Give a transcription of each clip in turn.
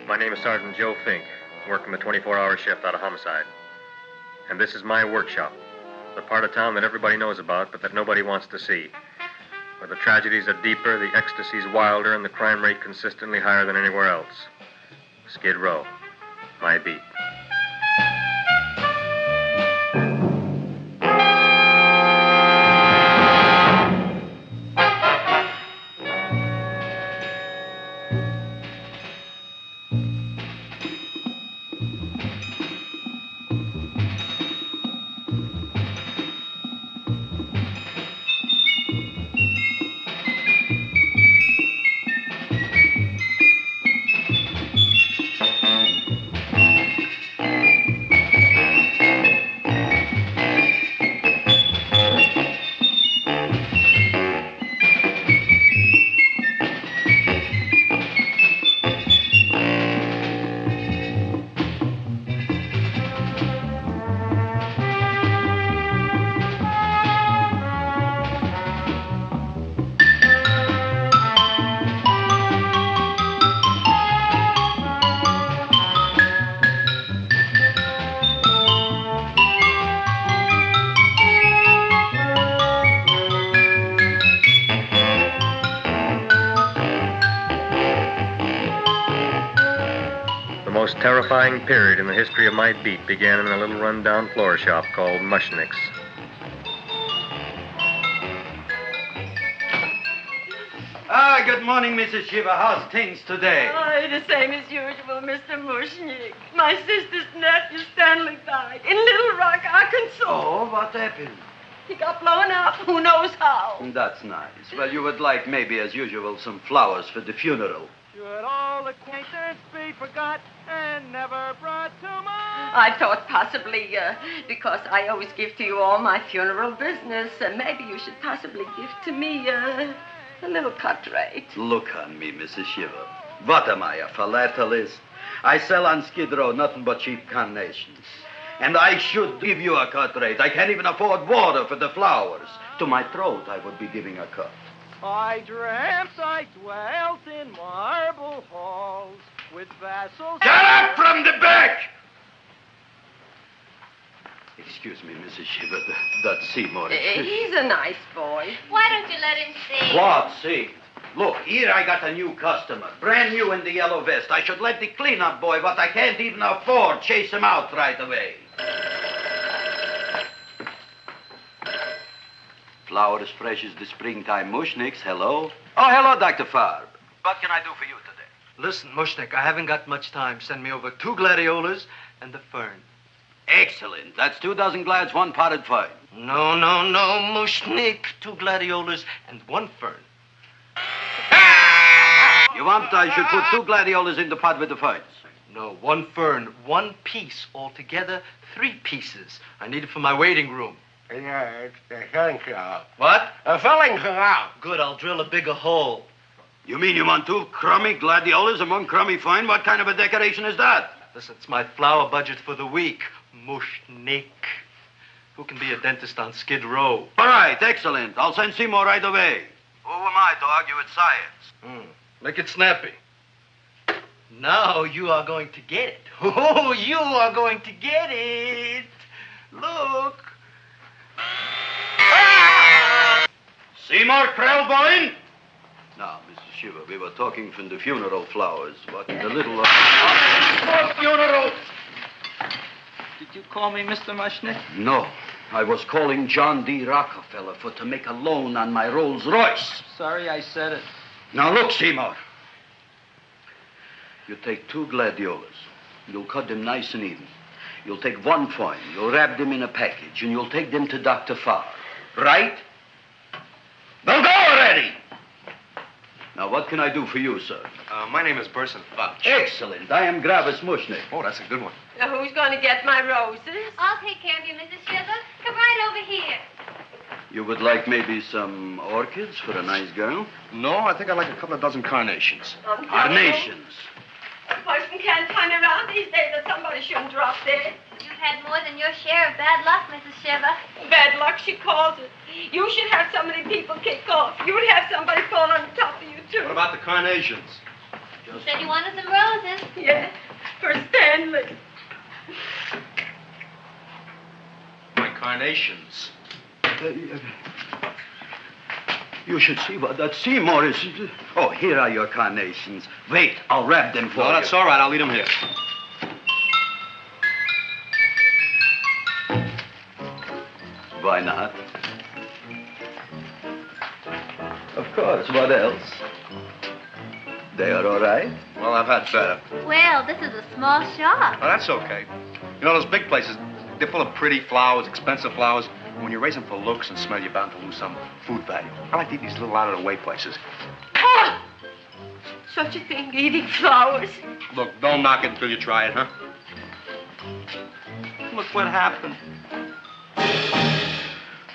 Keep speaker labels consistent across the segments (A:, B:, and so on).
A: My name is Sergeant Joe Fink, working the 24-hour shift out of homicide. And this is my workshop, the part of town that everybody knows about, but that nobody wants to see. Where the tragedies are deeper, the ecstasy's wilder, and the crime rate consistently higher than anywhere else. Skid Row, my beat. The most terrifying period in the history of my beat began in a little rundown floor shop called Mushnick's.
B: Good morning, Mrs. Shiva. How's things today?
C: Oh, the same as usual, Mr. Mushnick. My sister's nephew, Stanley, died in Little Rock, Arkansas.
B: Oh, what happened?
C: He got blown up. Who knows how?
B: That's nice. Well, you would like, maybe as usual, some flowers for the funeral.
D: Should all acquaintance be forgot and never brought to mind?
C: I thought possibly, because I always give to you all my funeral business, maybe you should possibly give to me, a little cut rate.
B: Look on me, Mrs. Shiva. What am I, a philatelist? I sell on Skid Row nothing but cheap carnations. And I should give you a cut rate. I can't even afford water for the flowers. To my throat, I would be giving a cut.
D: I dreamt I dwelt in marble halls with vassals...
B: Get up from the back! Excuse me, Mrs. Shiva, that's Seymour.
C: He's a nice boy.
E: Why don't you let him see?
B: What, see? Look, here I got a new customer, brand new in the yellow vest. I should let the cleanup boy, but I can't even afford, chase him out right away. Flowers fresh as the springtime Mushnicks, hello? Oh, hello, Dr. Farbe. What can I do for you today?
F: Listen, Mushnick, I haven't got much time. Send me over 2 gladiolas and the fern.
B: Excellent. That's 2 dozen glads, 1 potted fern.
F: No, Mushnick. 2 gladiolas and 1 fern.
B: You want I should put 2 gladiolas in the pot with the ferns?
F: No, 1 fern, 1 piece. Altogether, 3 pieces. I need it for my waiting room.
G: Yeah, it's the filling canal.
F: What?
G: A filling canal.
F: Good, I'll drill a bigger hole.
B: You mean you want 2 crummy gladiolas and 1 crummy fern? What kind of a decoration is that?
F: Listen, it's my flower budget for the week. Mushnick. Who can be a dentist on Skid Row?
B: All right, excellent. I'll send Seymour right away. Who am I to argue with science?
F: Make it snappy. Now you are going to get it. Oh, you are going to get it. Look.
B: Seymour Krellboyne? Now, Mrs. Shiva, we were talking from the funeral flowers. What in the little...
D: For funeral!
H: Did you call me Mr. Mushnick?
B: No. I was calling John D. Rockefeller to make a loan on my Rolls Royce.
H: Sorry I said it.
B: Now, look, Seymour. You take 2 gladiolas. You'll cut them nice and even. You'll take 1 fern. You'll wrap them in a package, and you'll take them to Dr. Farbe. Right? Well, go already! Now, what can I do for you, sir?
F: My name is Burson Fudge.
B: Excellent. I am Gravis Mushnick.
F: Oh, that's a good one.
C: Who's going to get my roses?
E: I'll take care of you, Mrs. Shiva. Come right over here.
B: You would like maybe some orchids for a nice girl?
F: No, I think I'd like a couple of dozen carnations.
B: Carnations.
C: A person can't turn around these days that somebody shouldn't drop dead.
E: You've had more than your share of bad luck, Mrs. Shiva.
C: Bad luck, she calls it. You should have so many people kick off. You would have somebody fall on top of you, too.
F: What about the carnations?
E: Said you wanted some roses.
C: Yeah, for Stanley.
F: My carnations.
B: You should see what that Seymour is. Oh, here are your carnations. Wait, I'll wrap them for
F: No,
B: you.
F: that's all right. I'll leave them here.
B: Why not? Of course, what else? They are all right?
F: Well, I've had better.
E: Well, this is a small shop.
F: Oh, that's okay. You know, those big places, they're full of pretty flowers, expensive flowers. When you raise them for looks and smell, you're bound to lose some food value. I like to eat these little out-of-the-way places.
C: Oh! Such a thing, eating flowers.
F: Look, don't knock it until you try it, huh?
H: Look what happened.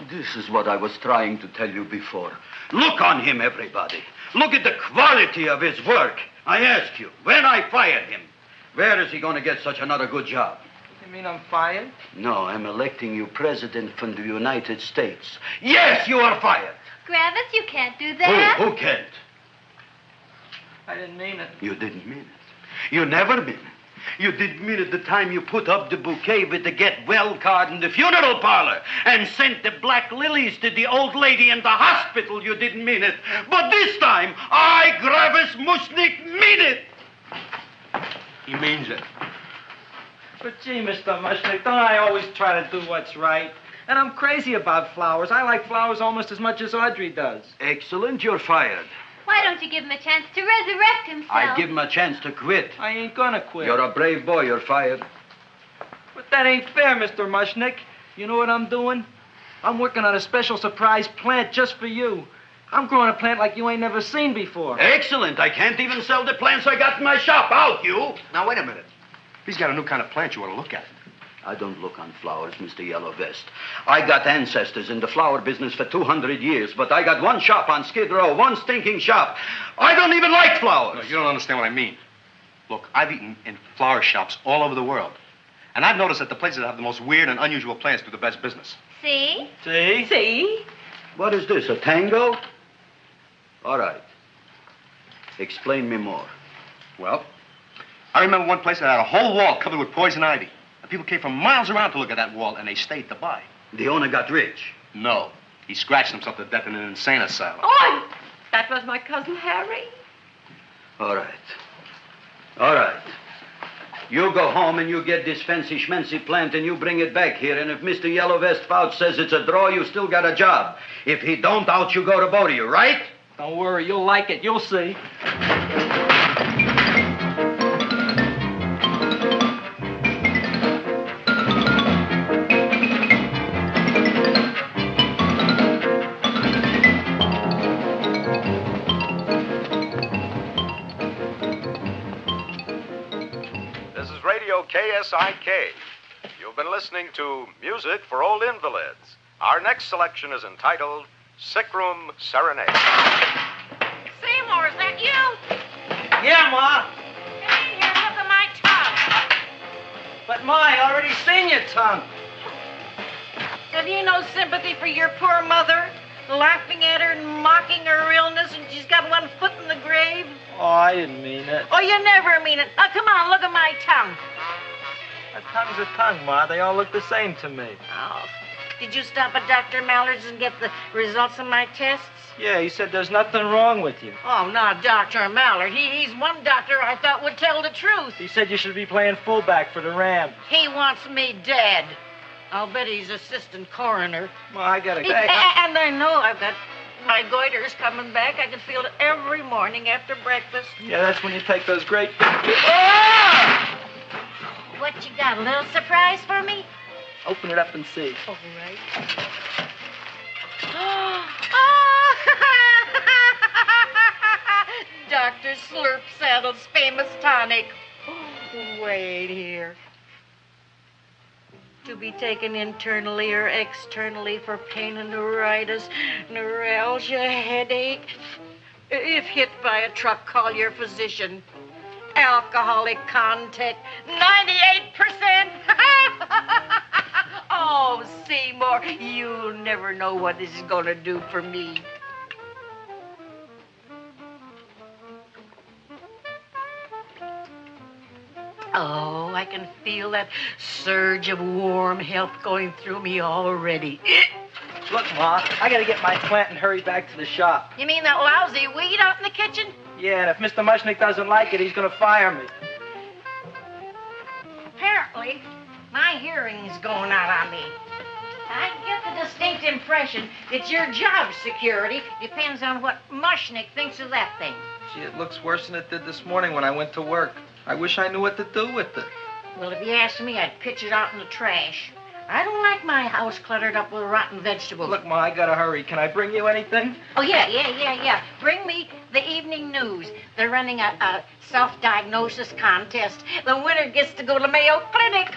B: This is what I was trying to tell you before. Look on him, everybody. Look at the quality of his work. I ask you, when I fired him, where is he going to get such another good job?
H: You mean I'm fired?
B: No, I'm electing you president from the United States. Yes, you are fired.
E: Gravis, you can't do that.
B: Who can't?
H: I didn't mean it.
B: You didn't mean it. You never mean it. You didn't mean it the time you put up the bouquet with the get well card in the funeral parlor and sent the black lilies to the old lady in the hospital. You didn't mean it. But this time, I, Gravis Mushnik, mean it.
F: He means it.
H: But gee, Mr. Mushnick, don't I always try to do what's right? And I'm crazy about flowers. I like flowers almost as much as Audrey does.
B: Excellent, you're fired.
E: Why don't you give him a chance to resurrect himself?
B: I give him a chance to quit.
H: I ain't gonna quit.
B: You're a brave boy, you're fired.
H: But that ain't fair, Mr. Mushnick. You know what I'm doing? I'm working on a special surprise plant just for you. I'm growing a plant like you ain't never seen before.
B: Excellent. I can't even sell the plants I got in my shop. Out, you.
F: Now, wait a minute. He's got a new kind of plant you ought to look at.
B: I don't look on flowers, Mr. Yellow Vest. I got ancestors in the flower business for 200 years, but I got one shop on Skid Row, one stinking shop. I don't even like flowers.
F: No, you don't understand what I mean. Look, I've eaten in flower shops all over the world. And I've noticed that the places that have the most weird and unusual plants do the best business.
E: See?
H: See?
C: See?
B: What is this, a tango? All right. Explain me more.
F: Well, I remember one place that had a whole wall covered with poison ivy. And people came from miles around to look at that wall, and they stayed to buy.
B: The owner got rich.
F: No. He scratched himself to death in an insane asylum.
C: Oh, that was my cousin Harry.
B: All right. All right. You go home and you get this fancy schmancy plant and you bring it back here. And if Mr. Yellow Vest Fouch says it's a draw, you still got a job. If he don't, out you go to both of you, right?
H: Don't worry, you'll like it. You'll see.
I: KSIK. You've been listening to Music for Old Invalids. Our next selection is entitled Sick Room Serenade.
J: Seymour, is that you?
H: Yeah, Ma.
J: Hey, here, look at my tongue.
H: But, Ma, I already seen your tongue.
J: Have you no sympathy for your poor mother? Laughing at her and mocking her illness, and she's got one foot in the grave?
H: Oh, I didn't mean it.
J: Oh, you never mean it. Now, come on, look at my tongue.
H: A tongue's a tongue, Ma. They all look the same to me.
J: Oh, did you stop at Dr. Mallard's and get the results of my tests?
H: Yeah, he said there's nothing wrong with you.
J: Oh, not Dr. Mallard. He's one doctor I thought would tell the truth.
H: He said you should be playing fullback for the Rams.
J: He wants me dead. I'll bet he's assistant coroner.
H: Ma, I gotta go.
J: And I know I've got my goiter's coming back. I can feel it every morning after breakfast.
H: Yeah, that's when you take those great big... Ah!
J: What you got, a little surprise for me?
H: Open it up and see.
J: All right. Dr. Slurp Saddle's famous tonic. Wait here. To be taken internally or externally for pain and neuritis, neuralgia, headache. If hit by a truck, call your physician. Alcoholic content, 98%. Oh, Seymour, you'll never know what this is going to do for me. Oh, I can feel that surge of warm health going through me already.
H: Look, Ma, I gotta get my plant and hurry back to the shop.
J: You mean that lousy weed out in the kitchen?
H: Yeah, and if Mr. Mushnick doesn't like it, he's gonna fire me.
J: Apparently, my hearing's going out on me. I get the distinct impression that your job security depends on what Mushnick thinks of that thing.
H: Gee, it looks worse than it did this morning when I went to work. I wish I knew what to do with it.
J: Well, if you ask me, I'd pitch it out in the trash. I don't like my house cluttered up with rotten vegetables.
H: Look, Ma, I gotta hurry. Can I bring you anything?
J: Oh, yeah. Bring me the evening news. They're running a self-diagnosis contest. The winner gets to go to Mayo Clinic.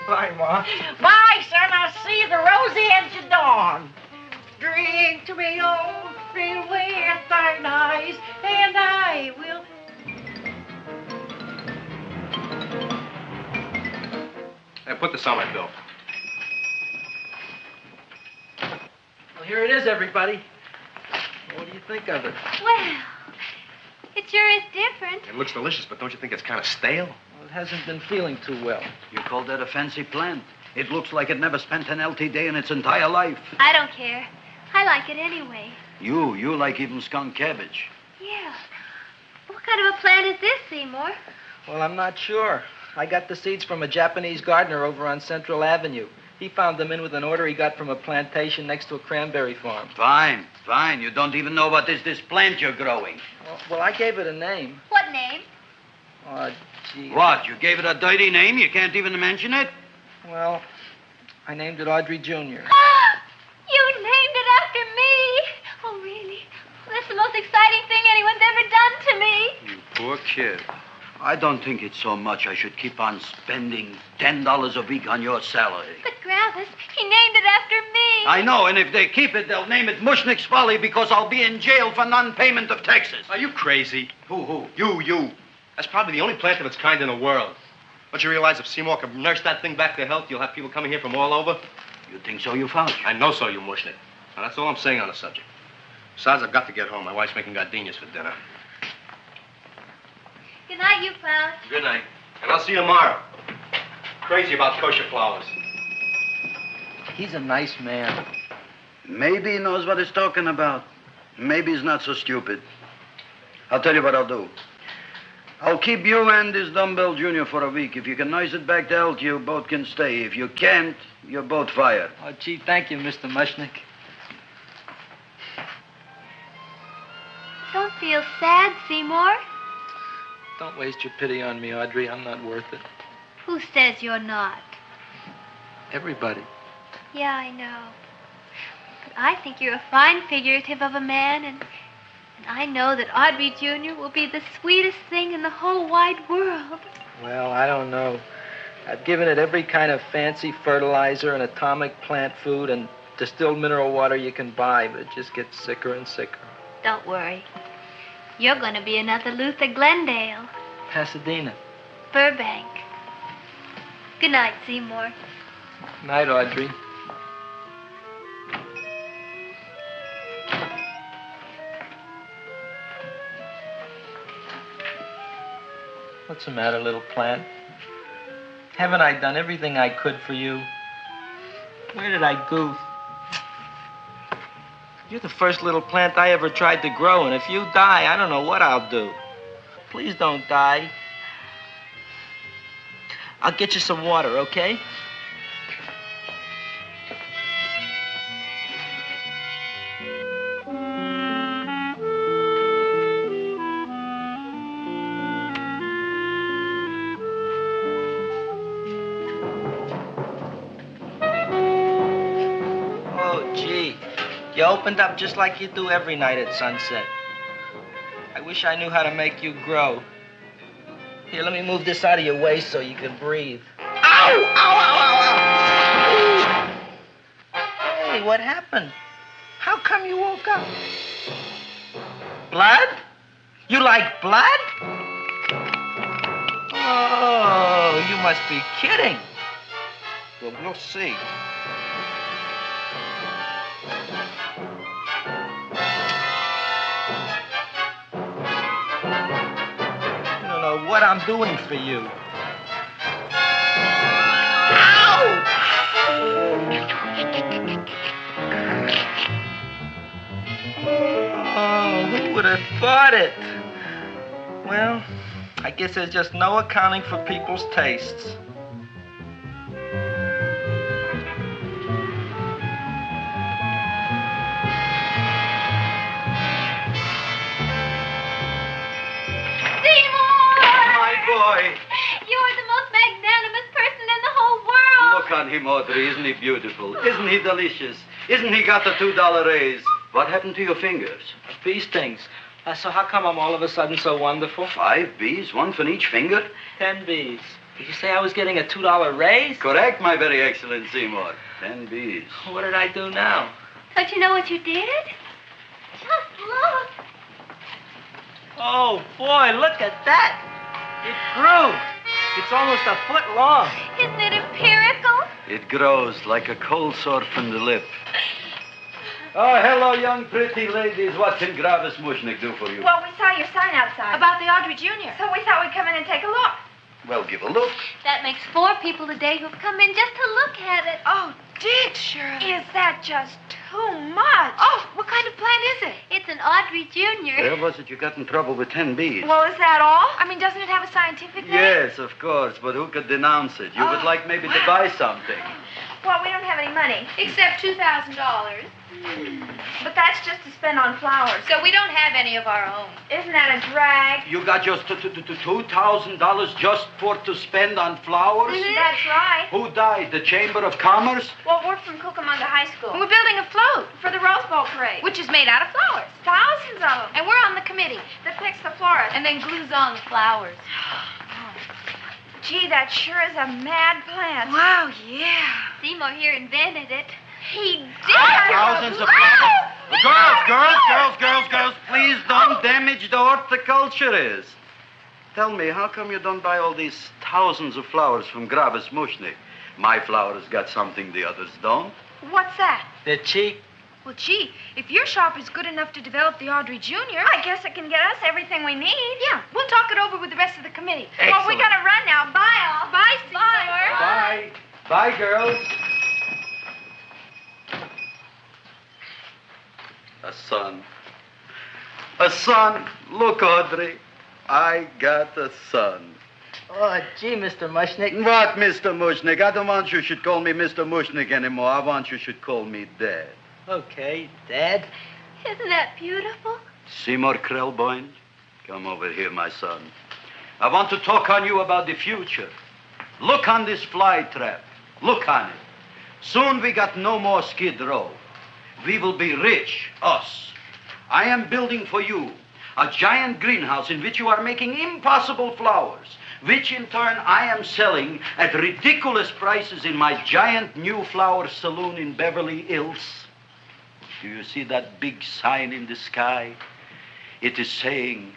H: Bye, Ma.
J: Bye, son. I'll see you the rosy edge of dawn. Drink to me, oh, drink with thine eyes, and I will...
F: Hey, put this on my bill.
H: Well, here it is, everybody. What do you think of it?
E: Well, it sure is different.
F: It looks delicious, but don't you think it's kind of stale?
H: Well, it hasn't been feeling too well.
B: You call that a fancy plant? It looks like it never spent an LT day in its entire life.
E: I don't care. I like it anyway.
B: You like even skunk cabbage.
E: Yeah. What kind of a plant is this, Seymour?
H: Well, I'm not sure. I got the seeds from a Japanese gardener over on Central Avenue. He found them in with an order he got from a plantation next to a cranberry farm.
B: Fine. You don't even know what is this plant you're growing.
H: Well, I gave it a name.
E: What name?
H: Oh, gee.
B: What, you gave it a dirty name? You can't even mention it?
H: Well, I named it Audrey Jr.
E: You named it after me. Oh, really? That's the most exciting thing anyone's ever done to me.
B: You poor kid. I don't think it's so much I should keep on spending $10 a week on your salary.
E: But, Gravis, he named it after me.
B: I know, and if they keep it, they'll name it Mushnick's Folly because I'll be in jail for non-payment of taxes.
F: Are you crazy?
B: Who?
F: You. That's probably the only plant of its kind in the world. Don't you realize if Seymour can nurse that thing back to health, you'll have people coming here from all over?
B: You think so, you found?
F: I know so, you Mushnick. Now, that's all I'm saying on the subject. Besides, I've got to get home. My wife's making gardenias for dinner.
E: Good night, you found.
F: Good night. And I'll see you tomorrow. Crazy about kosher flowers.
H: He's a nice man.
B: Maybe he knows what he's talking about. Maybe he's not so stupid. I'll tell you what I'll do. I'll keep you and this dumbbell junior for a week. If you can nurse it back to health, you both can stay. If you can't, you're both fired.
H: Oh, gee, thank you, Mr. Mushnick.
E: Don't feel sad, Seymour.
H: Don't waste your pity on me, Audrey. I'm not worth it.
E: Who says you're not?
H: Everybody.
E: Yeah, I know. But I think you're a fine figurative of a man, and I know that Audrey Jr. will be the sweetest thing in the whole wide world.
H: Well, I don't know. I've given it every kind of fancy fertilizer and atomic plant food and distilled mineral water you can buy, but it just gets sicker and sicker.
E: Don't worry. You're going to be another Luther Glendale.
H: Pasadena.
E: Burbank. Good night, Seymour.
H: Night, Audrey. What's the matter, little plant? Haven't I done everything I could for you? Where did I goof? You're the first little plant I ever tried to grow, and if you die, I don't know what I'll do. Please don't die. I'll get you some water, okay? You opened up just like you do every night at sunset. I wish I knew how to make you grow. Here, let me move this out of your way so you can breathe. Ow! Ow, ow, ow, ow! Hey, what happened? How come you woke up? Blood? You like blood? Oh, you must be kidding. Well, we'll see. what I'm doing for you. Oh, who would have thought it? Well, I guess there's just no accounting for people's tastes.
B: Boy.
E: You're the most magnanimous person in the whole world.
B: Look on him, Audrey. Isn't he beautiful? Isn't he delicious? Isn't he got the $2 raise? What happened to your fingers?
H: Bee stings. So how come I'm all of a sudden so wonderful?
B: 5 bees, one for each finger?
H: 10 bees. Did you say I was getting a $2 raise?
B: Correct, my very excellent Seymour. 10 bees.
H: What did I do now?
E: Don't you know what you did? Just look.
H: Oh, boy, look at that. It grew. It's almost a foot long.
E: Isn't it empirical?
B: It grows like a cold sore from the lip. Oh, hello, young pretty ladies. What can Gravis Mushnick do for you?
K: Well, we saw your sign outside. About the Audrey Jr. So we thought we'd come in and take a look.
B: Well, give a look.
E: That makes 4 people today who've come in just to look at it.
K: Oh, Dick, Shirley. Is that just too much? Oh, what kind of plant is it?
E: It's an Audrey Jr.
B: Where was it you got in trouble with 10 bees?
K: Well, is that all? I mean, doesn't it have a scientific name?
B: Yes, of course, but who could denounce it? You would like maybe to buy something.
K: Well, we don't have any money.
E: Except $2,000.
K: But that's just to spend on flowers.
E: So we don't have any of our own.
K: Isn't that a drag?
B: You got just $2,000 just to spend on flowers?
K: Mm-hmm. That's right.
B: Who died? The Chamber of Commerce?
K: Well, we're from Cucamonga High School. We're building a float for the Rose Bowl parade. Which is made out of flowers. Thousands of them. And we're on the committee that picks the florist.
E: And then glues on the flowers.
K: Gee, that sure is a mad plant. Wow, yeah.
E: Seymour here invented it.
K: He did.
B: Thousands of flowers. Girls, please don't damage the horticulturist. Tell me, how come you don't buy all these thousands of flowers from Gravis Mushnick? My flowers got something the others don't.
K: What's that?
H: They're cheap.
K: Well, gee, if your shop is good enough to develop the Audrey Jr., I guess it can get us everything we need. Yeah, we'll talk it over with the rest of the committee.
B: Excellent.
K: Well, we gotta run now. Bye, all. Bye, Seymour.
B: Bye. Bye, girls. A son. A son. Look, Audrey. I got a son.
H: Oh, gee, Mr. Mushnick.
B: What, Mr. Mushnick? I don't want you should call me Mr. Mushnick anymore. I want you should call me Dad.
H: Okay, Dad.
E: Isn't that beautiful?
B: Seymour Krelboyne, come over here, my son. I want to talk on you about the future. Look on this fly trap. Look on it. Soon we got no more Skid Row. We will be rich, us. I am building for you a giant greenhouse in which you are making impossible flowers, which in turn I am selling at ridiculous prices in my giant new flower saloon in Beverly Hills. Do you see that big sign in the sky? It is saying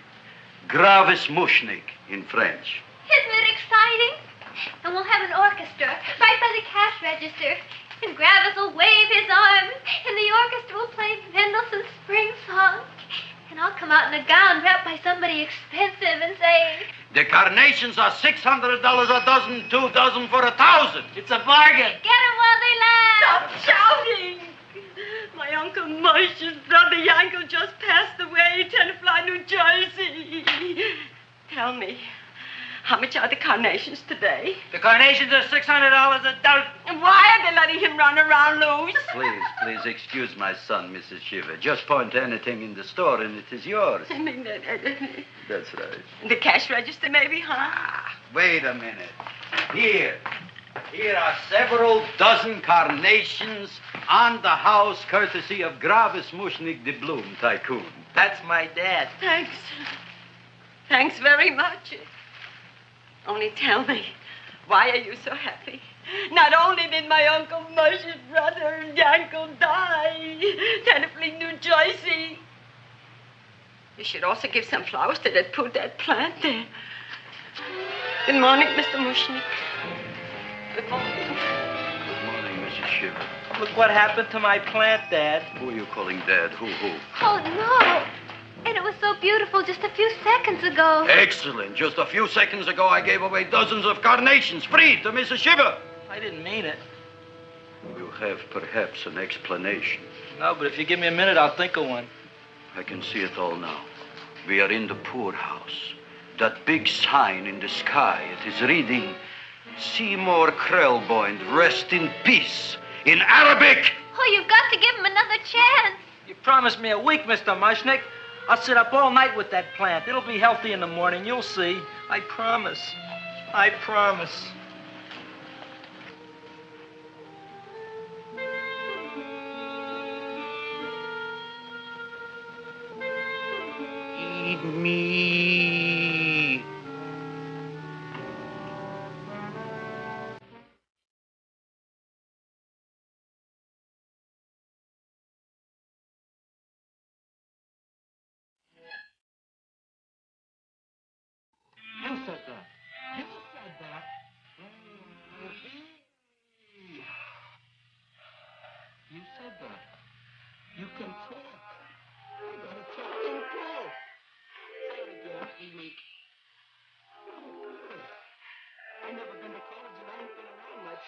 B: Gravis Mushnick in French.
E: Isn't it exciting? And we'll have an orchestra right by the cash register. And Gravis will wave his arms, and the orchestra will play Mendelssohn's Spring Song. And I'll come out in a gown wrapped by somebody expensive and say,
B: The carnations are $600 a dozen, 2 dozen for $1,000.
H: It's a bargain.
E: get 'em while they last.
C: Stop shouting! My Uncle Moshe's brother Yankel just passed away, Tenafly, New Jersey. Tell me, how much are the carnations today?
H: The carnations are $600 a dozen.
C: And why are they letting him run around loose?
B: Please excuse my son, Mrs. Shiver. Just point to anything in the store and it is yours.
C: I mean,
B: That's right.
C: the cash register maybe, huh?
B: Wait a minute. Here are several dozen carnations on the house, courtesy of Gravis Mushnick, the Bloom Tycoon.
H: That's my dad.
C: Thanks. Thanks very much. Only tell me, why are you so happy? Not only did my Uncle Moshe's brother Yankel die, Tenafly, New Jersey, you should also give some flowers to that poor dead plant there. Good morning, Mr. Mushnick. Good morning.
B: Good morning, Mrs. Shiver.
H: Look what happened to my plant, Dad.
B: Who are you calling Dad? Who?
E: Oh, no. And it was so beautiful just a few seconds ago.
B: Excellent. Just a few seconds ago, I gave away dozens of carnations free to Mrs. Shiver.
H: I didn't mean it.
B: You have perhaps an explanation.
H: No, but if you give me a minute, I'll think of one.
B: I can see it all now. We are in the poorhouse. That big sign in the sky, it is reading, Seymour Krelboyne, rest in peace, in Arabic.
E: Oh, you've got to give him another chance.
H: You promised me a week, Mr. Mushnick. I'll sit up all night with that plant. It'll be healthy in the morning. You'll see. I promise. I promise.
B: Feed me.
D: You said that. You said that. You said that. You can talk. I gotta talk and talk. Say it again, Amy. I've never been to college and I ain't been around much.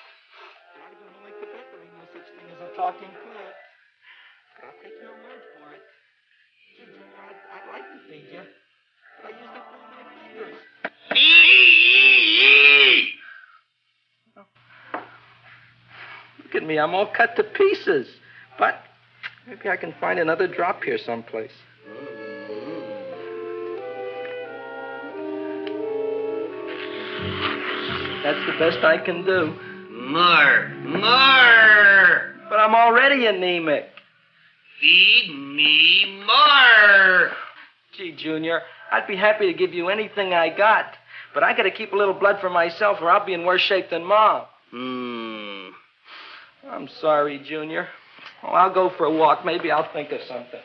D: But I don't like Quebec. There ain't no such thing as a talking plant. But I'll take your word for it. Gee, Junior, I'd like to feed you. But I used up all my fingers.
H: Look at me. I'm all cut to pieces. But maybe I can find another drop here someplace. That's the best I can do.
B: More. More.
H: But I'm already anemic.
B: Feed me more.
H: Gee, Junior, I'd be happy to give you anything I got. But I gotta keep a little blood for myself or I'll be in worse shape than Mom. I'm sorry, Junior. Well, I'll go for a walk. Maybe I'll think of something.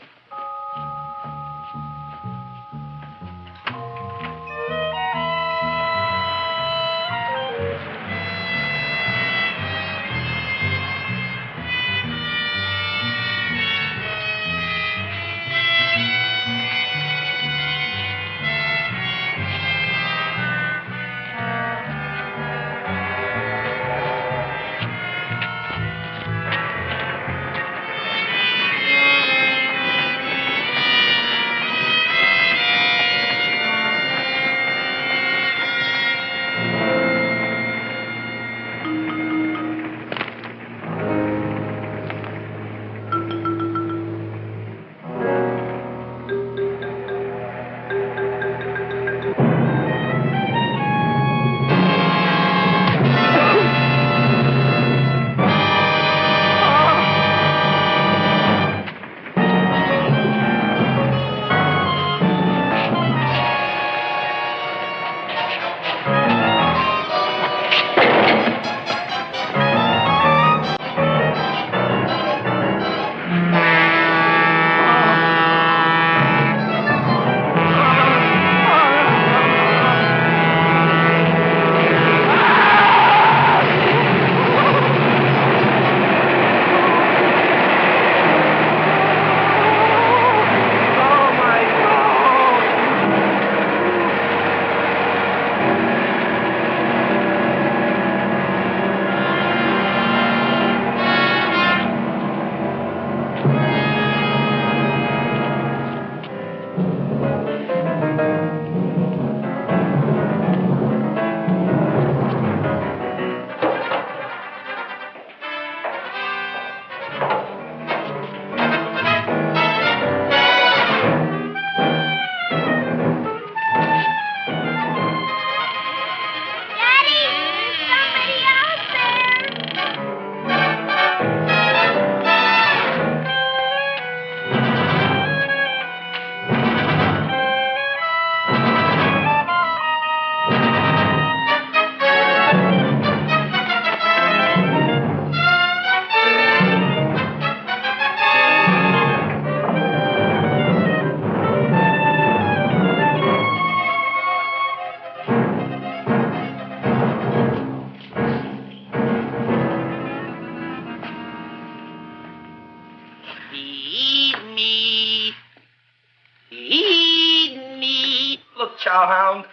H: cowhound.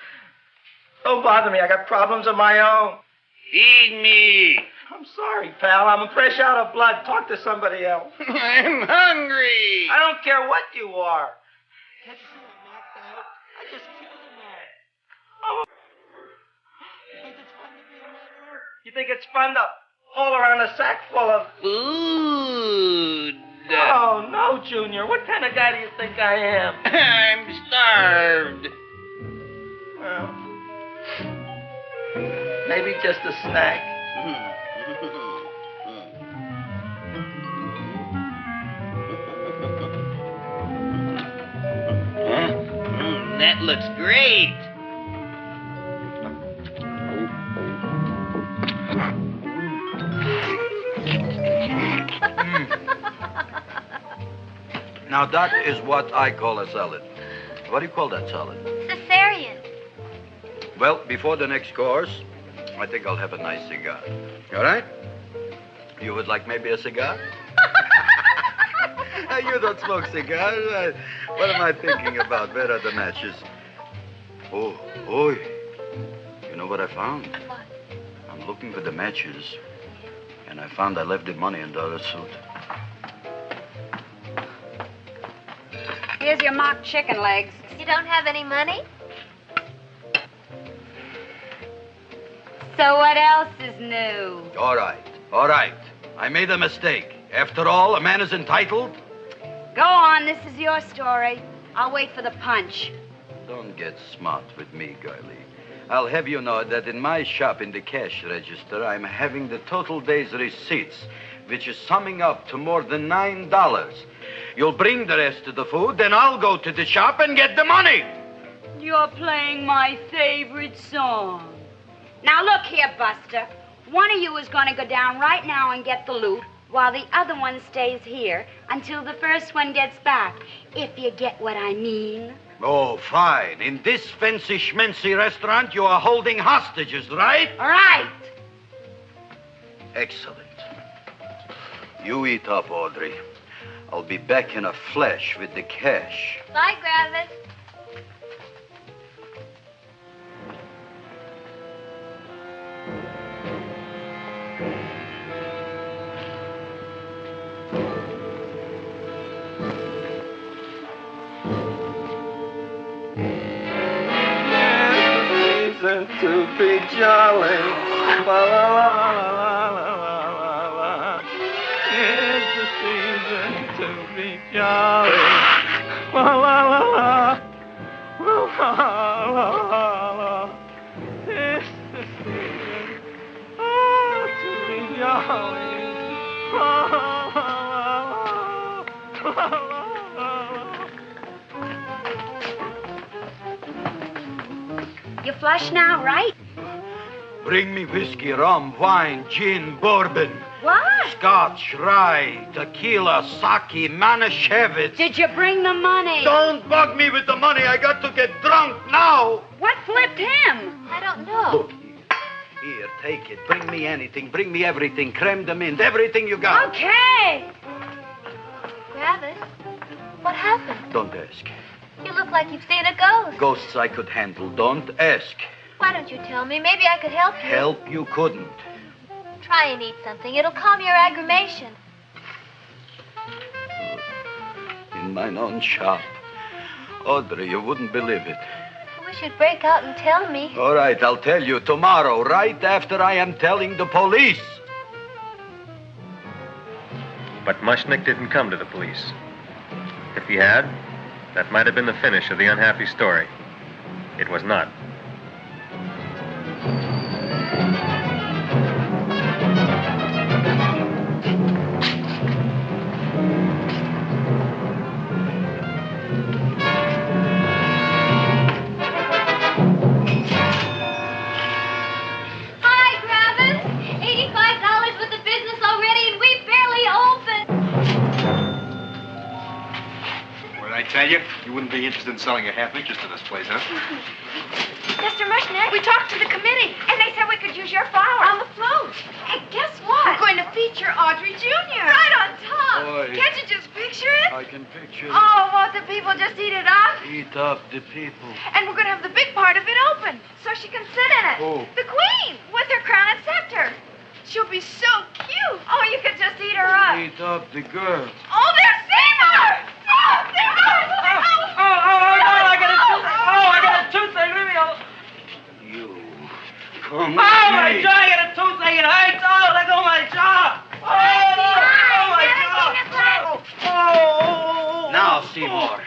H: Don't bother me. I got problems of my own.
G: Feed me.
H: I'm sorry, pal. I'm fresh out of blood. Talk to somebody else.
G: I'm hungry.
H: I don't care what you are. Can't you see I'm knocked out? I just killed a man. Oh. You think it's fun to haul around a sack full of
G: Food.
H: Oh, no, Junior. What kind of guy do you think I am?
G: I'm starved.
H: Well, maybe just a snack.
G: That looks great.
B: Now, that is what I call a salad. What do you call that salad?
E: Caesarean.
B: Well, before the next course, I think I'll have a nice cigar. All right? You would like maybe a cigar? You don't smoke cigars. What am I thinking about? Where are the matches? Oh, you know what I found?
E: What?
B: I'm looking for the matches, and I found I left the money in the other suit.
L: Here's your mock chicken legs.
E: You don't have any money?
L: So what else is new?
B: All right. I made a mistake. After all, a man is entitled.
L: Go on, this is your story. I'll wait for the punch.
B: Don't get smart with me, girlie. I'll have you know that in my shop in the cash register, I'm having the total day's receipts, which is summing up to more than $9. You'll bring the rest of the food, then I'll go to the shop and get the money.
L: You're playing my favorite song. Now look here, Buster. One of you is going to go down right now and get the loot, while the other one stays here until the first one gets back, if you get what I mean.
B: Oh, fine. In this fancy schmancy restaurant, you are holding hostages, right?
L: Right.
B: Excellent. You eat up, Audrey. I'll be back in a flash with the cash.
E: Bye, Griffith.
H: To be jolly. La, la, la, la, la, la, la, la. It's the season to be jolly. La, la, la, la. La, la, la, la. It's the season to be jolly. La, la, la, la, la, la.
L: You flush now, right?
B: Bring me whiskey, rum, wine, gin, bourbon.
L: What?
B: Scotch, rye, tequila, sake, Manischewitz.
L: Did you bring the money?
B: Don't bug me with the money. I got to get drunk now.
L: What flipped him?
E: I don't know.
B: Look here. Here, take it. Bring me anything. Bring me everything. Creme de menthe. Everything you got.
L: Okay.
E: Griffith, what happened?
B: Don't ask.
E: You look like you've seen a ghost.
B: Ghosts I could handle. Don't ask.
E: Why don't you tell me? Maybe I could help you.
B: Help you couldn't.
E: Try and eat something. It'll calm your aggravation.
B: In mine own shop. Audrey, you wouldn't believe it.
E: I wish you'd break out and tell me.
B: All right, I'll tell you tomorrow, right after I am telling the police.
A: But Mushnick didn't come to the police. If he had, that might have been the finish of the unhappy story. It was not.
E: Hi, Griffith. $85 with the business already, and we barely opened.
F: What did I tell you? You wouldn't be interested in selling a half interest in this place, huh?
K: Mr. Mushnet. We talked to the committee, and they said we could use your flowers. On the float. Hey, guess what? We're going to feature Audrey Jr. Right on top.
B: Boy.
K: Can't you just picture it?
B: I can picture it.
K: Oh, won't the people just eat it up?
B: Eat up the people.
K: And we're going to have the big part of it open, so she can sit in it.
B: Who?
K: The queen, with her crown and scepter. She'll be so cute. Oh, you could just eat her up.
B: Eat up the girl.
K: Oh, there's Seymour! Oh, Seymour!
H: I got a toothache. Leave me alone.
B: You. Come
H: Oh, my jaw, I got a toothache. It hurts. Oh, let go of my jaw. Oh, my jaw. Oh.
B: Now, Seymour,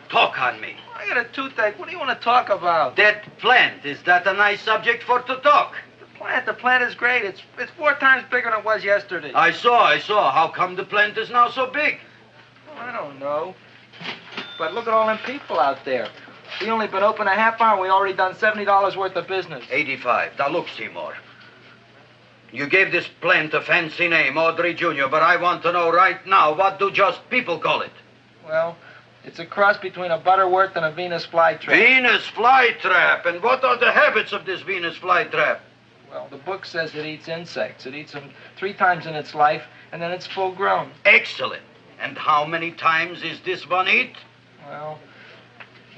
B: talk on me.
H: I got a toothache. What do you want to talk about?
B: That plant, is that a nice subject for to talk?
H: The plant is great. It's 4 times bigger than it was yesterday.
B: I saw. How come the plant is now so big?
H: I don't know. But look at all them people out there. We only been open a half hour. We already done $70 worth of business.
B: 85. Now look, Seymour. You gave this plant a fancy name, Audrey Jr., but I want to know right now, what do just people call it?
H: Well, it's a cross between a butterworth and a Venus flytrap.
B: Venus flytrap. And what are the habits of this Venus flytrap?
H: Well, the book says it eats insects. It eats them 3 times in its life, and then it's full grown.
B: Excellent. And how many times is this one eat?
H: Well,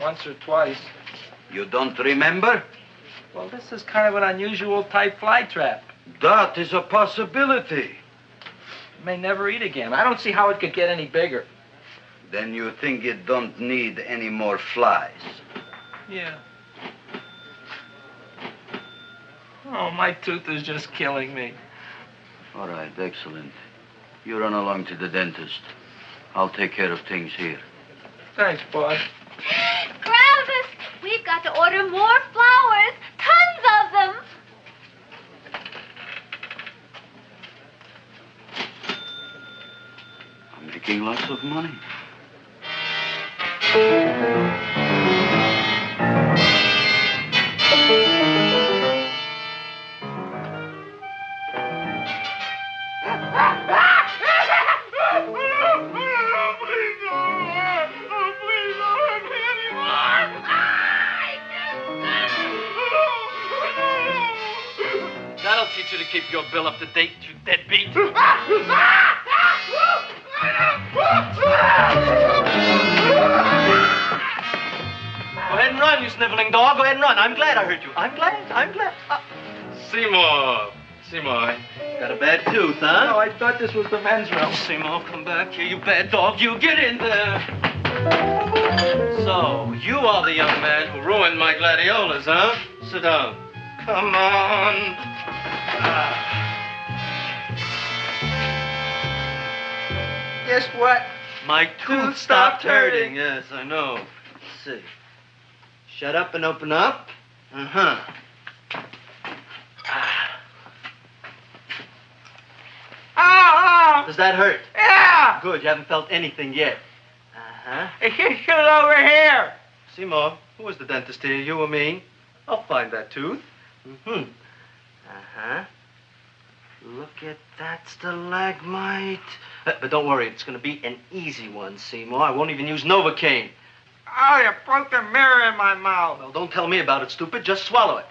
H: once or twice.
B: You don't remember?
H: Well, this is kind of an unusual type flytrap.
B: That is a possibility.
H: It may never eat again. I don't see how it could get any bigger.
B: Then you think it don't need any more flies?
H: Yeah. Oh, my tooth is just killing me.
B: All right, excellent. You run along to the dentist. I'll take care of things here.
H: Thanks, bud.
E: Gravis, we've got to order more flowers. Tons of them.
B: I'm making lots of money.
H: That'll teach you to keep your bill up to date, you deadbeat. Go ahead and run, you sniveling dog. Go ahead and run. I'm glad I hurt you. I'm glad.
M: Seymour, got a bad tooth, huh?
H: No, I thought this was the men's room.
M: Seymour, come back here, you bad dog. You get in there. So, you are the young man who ruined my gladiolas, huh? Sit down. Come on.
H: Guess what?
M: My tooth stopped hurting. Yes, I know. Let's see. Shut up and open up. Uh-huh. Does that hurt?
H: Yeah!
M: Good, you haven't felt anything yet. Uh-huh.
H: You shoot over here.
M: Seymour, who is the dentist here, you or me? I'll find that tooth. Mm-hmm. Uh-huh. Look at that stalagmite. But don't worry, it's going to be an easy one, Seymour. I won't even use Novocaine.
H: Oh, you broke the mirror in my mouth.
M: Well, don't tell me about it, stupid. Just swallow it.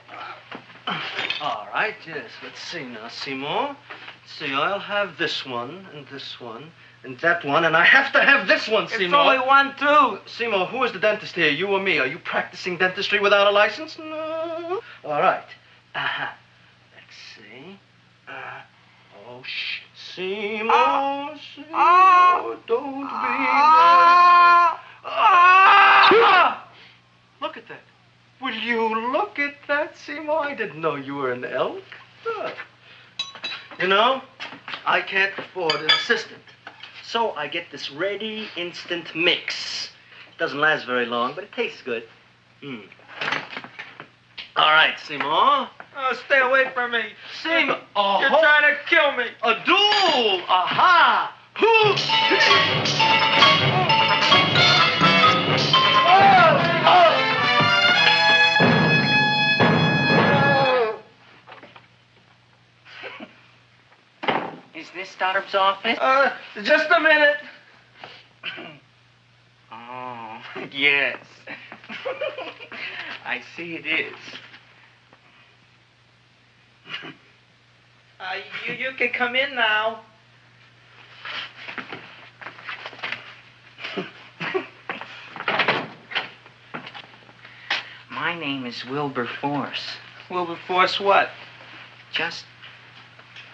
M: All right, yes. Let's see now, Seymour. Let's see, I'll have this one, and that one, and I have to have this one, Seymour.
H: It's only one tooth.
M: Seymour, who is the dentist here, you or me? Are you practicing dentistry without a license? No. All right. Uh-huh. Let's see. Oh, shh. Seymour, Seymour, don't be there. Look at that. Will you look at that, Seymour? I didn't know you were an elk. You know, I can't afford an assistant. So I get this ready instant mix. It doesn't last very long, but it tastes good. All right, Seymour.
H: Oh, stay away from me.
M: Seymour.
H: You're trying to kill me.
M: A duel. Aha.
N: Is this Stoddard's office?
H: Just a minute.
N: Oh, yes. I see it is.
H: You can come in now.
N: My name is Wilberforce.
H: Wilberforce what?
N: Just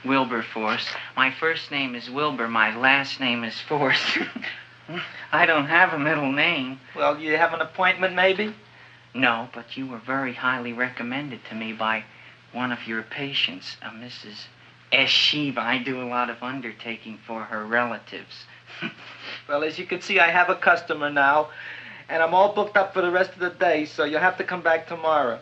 N: Wilberforce. My first name is Wilbur. My last name is Force. I don't have a middle name.
H: Well, you have an appointment, maybe?
N: No, but you were very highly recommended to me by one of your patients, a Mrs. S. Shiva. I do a lot of undertaking for her relatives.
H: Well, as you can see, I have a customer now, and I'm all booked up for the rest of the day, so you'll have to come back tomorrow.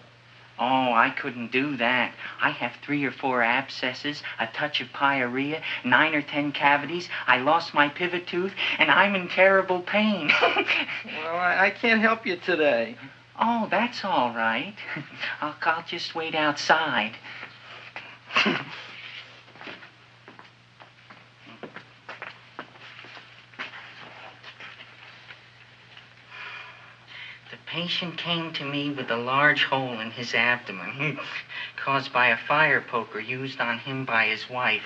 N: Oh, I couldn't do that. I have 3 or 4 abscesses, a touch of pyorrhea, 9 or 10 cavities. I lost my pivot tooth, and I'm in terrible pain.
H: Well, I can't help you today.
N: Oh, that's all right. I'll just wait outside. The patient came to me with a large hole in his abdomen, caused by a fire poker used on him by his wife.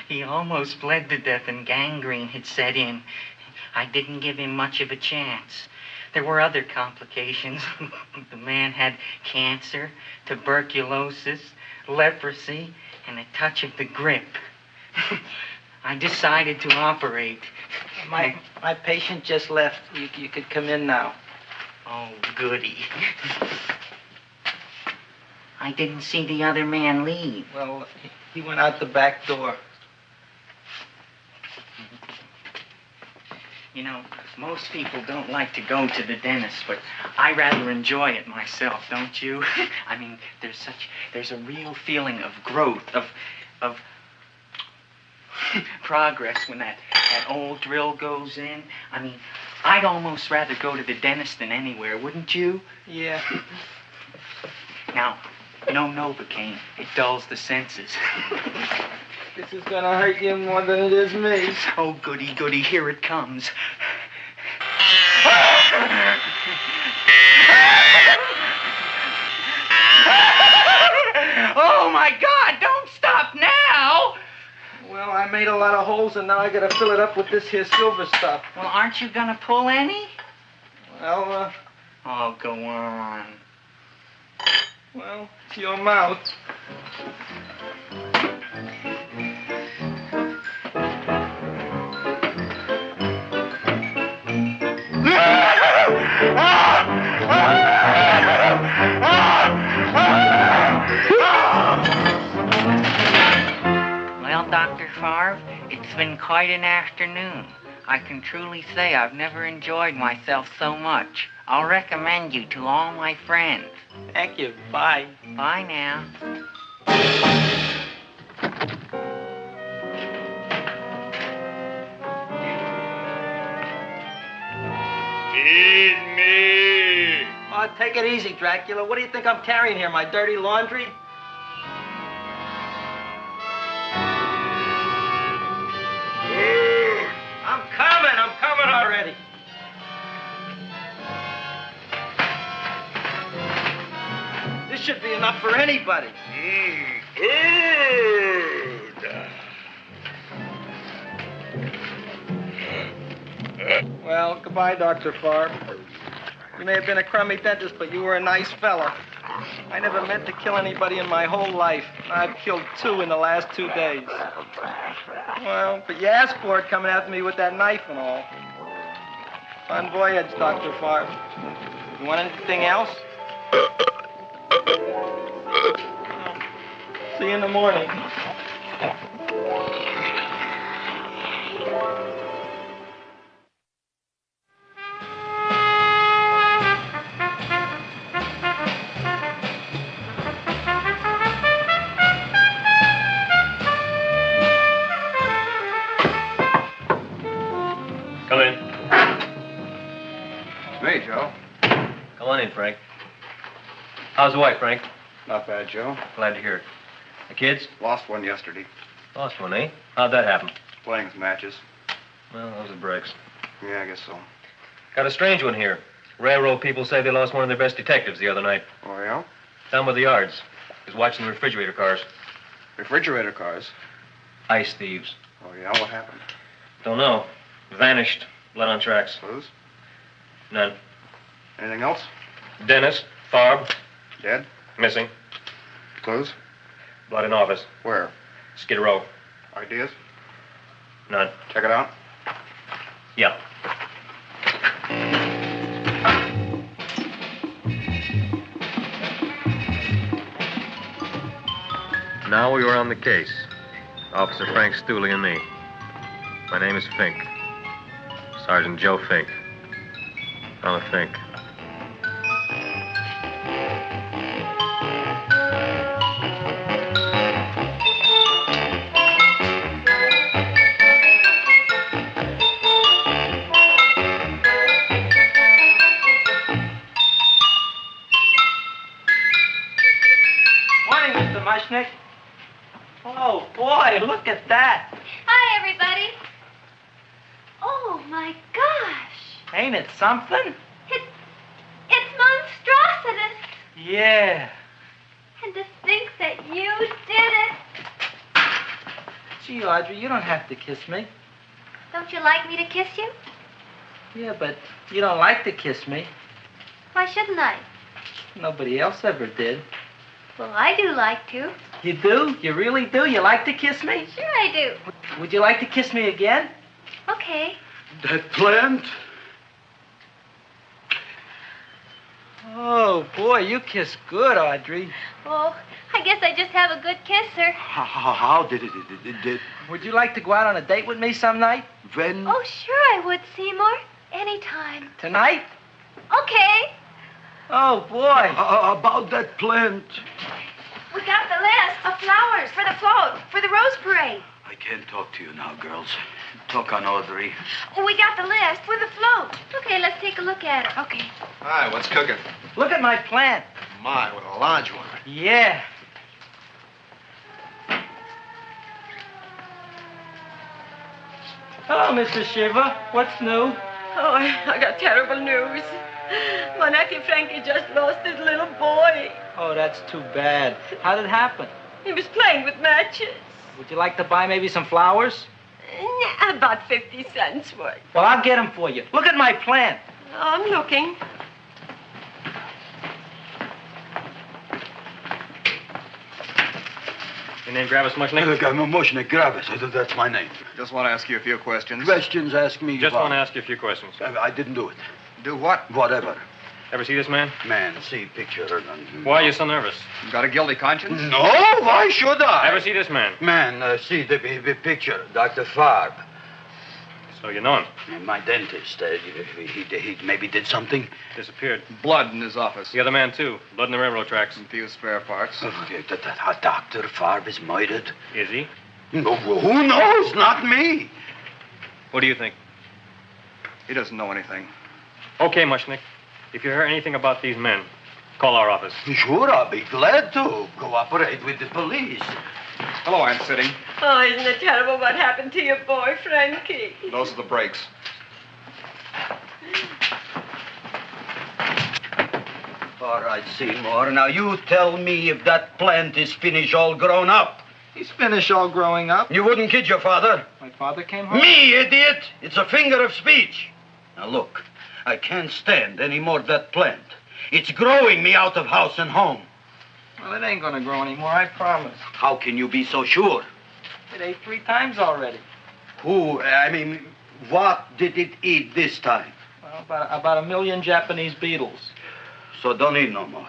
N: He almost bled to death and gangrene had set in. I didn't give him much of a chance. There were other complications. The man had cancer, tuberculosis, leprosy, and a touch of the grip. I decided to operate.
H: My patient just left. You could come in now.
N: Oh, goody. I didn't see the other man leave.
H: Well, he went out the back door.
N: You know, most people don't like to go to the dentist, but I rather enjoy it myself, don't you? I mean, there's a real feeling of growth, of progress when that old drill goes in. I mean, I'd almost rather go to the dentist than anywhere, wouldn't you?
H: Yeah.
N: Now, no Novocaine. It dulls the senses.
H: This is gonna hurt you more than it is me.
N: Oh, goody, goody, here it comes. Oh, my God, don't stop now!
H: Well, I made a lot of holes, and now I gotta fill it up with this here silver stuff.
N: Well, aren't you gonna pull any?
H: Well,
N: Oh, go on.
H: Well, it's your mouth.
N: Well, Dr. Favre, it's been quite an afternoon. I can truly say I've never enjoyed myself so much. I'll recommend you to all my friends.
H: Thank you. Bye.
N: Bye now.
G: Feed me.
H: Oh, take it easy, Dracula. What do you think I'm carrying here, my dirty laundry? I'm coming already. This should be enough for anybody. Well, goodbye, Dr. Favre. You may have been a crummy dentist, but you were a nice fella. I never meant to kill anybody in my whole life. I've killed 2 in the last 2 days. Well, but you asked for it coming after me with that knife and all. Fun voyage, Dr. Favre. You want anything else? See you in the morning.
A: Come in.
F: Hey, Joe.
A: Come on in, Frank. How's the wife, Frank?
F: Not bad, Joe.
A: Glad to hear it. The kids?
F: Lost one yesterday.
A: Lost one, eh? How'd that happen?
F: Playing some matches.
A: Well, those are breaks.
F: Yeah, I guess so.
A: Got a strange one here. Railroad people say they lost one of their best detectives the other night.
F: Oh, yeah?
A: Down by the yards. He was watching the refrigerator cars.
F: Refrigerator cars.
A: Ice thieves.
F: Oh, yeah? What happened?
A: Don't know. Vanished. Blood on tracks.
F: Clues?
A: None.
F: Anything else?
A: Dennis, Farb,
F: Dead?
A: missing.
F: Clues?
A: Blood in office.
F: Where?
A: Skid Row.
F: Ideas?
A: None.
F: Check it out.
A: Yeah. Now we are on the case. Officer Frank Stooley and me. My name is Fink. Sergeant Joe Fink. I'm a Fink.
H: Morning, Mr. Mushnick. Oh, boy, look at that.
E: Hi, everybody. Oh, my gosh.
H: Ain't it something?
E: It's monstrositous.
H: Yeah.
E: And to think that you did it.
H: Gee, Audrey, you don't have to kiss me.
E: Don't you like me to kiss you?
H: Yeah, but you don't like to kiss me.
E: Why shouldn't I?
H: Nobody else ever did.
E: Well, I do like to.
H: You do? You really do? You like to kiss me?
E: Sure I do.
H: Would you like to kiss me again?
E: Okay.
B: That plant?
H: Oh, boy, you kiss good, Audrey.
E: Oh, I guess I just have a good kisser.
B: How did it?
H: Would you like to go out on a date with me some night?
B: When?
E: Oh, sure I would, Seymour. Anytime.
H: Tonight?
E: Okay.
H: Oh, boy.
B: About that plant.
K: We got the list of flowers for the float, for the rose parade.
B: I can't talk to you now, girls. Talk on Audrey.
K: We got the list for the float.
E: Okay, let's take a look at it.
K: Okay.
F: Hi, what's cooking?
H: Look at my plant.
F: My, what a large one.
H: Yeah. Hello, Mr. Shiva. What's new?
C: Oh, I got terrible news. My nephew Frankie just lost his little boy.
H: Oh, that's too bad. How did it happen?
C: He was playing with matches.
H: Would you like to buy maybe some flowers?
C: About 50 cents worth.
H: Well, I'll get them for you. Look at my plant.
C: I'm looking.
A: Your name Gravis Mushnick?
B: Look, I'm a Mushnick Gravis. That's my name.
F: Just want to ask you a few questions.
B: Questions, ask me.
A: Just want to ask you a few questions.
B: I didn't do it.
F: Do what?
B: Whatever.
A: Ever see this man?
B: Man, see picture.
A: Why are you so nervous?
F: You got a guilty conscience?
B: No, why should I?
A: Ever see this man?
B: Man, see the picture. Dr. Farb.
A: So you know him?
B: My dentist. He maybe did something.
A: Disappeared.
F: Blood in his office.
A: The other man, too. Blood in the railroad tracks.
F: And few spare parts.
B: Dr. Farb is murdered.
A: Is he?
B: No, who knows? Not me.
A: What do you think?
F: He doesn't know anything.
A: Okay, Mushnick. If you hear anything about these men, call our office.
B: Sure, I'll be glad to cooperate with the police.
F: Hello, Aunt Sitting.
C: Oh, isn't it terrible what happened to your boy, Frankie?
F: Those are the brakes.
B: All right, Seymour. Now you tell me if that plant is finished all grown up.
M: He's finished all growing up.
B: You wouldn't kid your father.
M: My father came home?
B: Me, idiot! It's a finger of speech. Now look, I can't stand any more of that plant. It's growing me out of house and home.
M: Well, it ain't gonna grow anymore, I promise.
B: How can you be so sure?
M: It ate 3 times already.
B: What did it eat this time?
M: Well, about 1 million Japanese beetles.
B: So don't eat no more.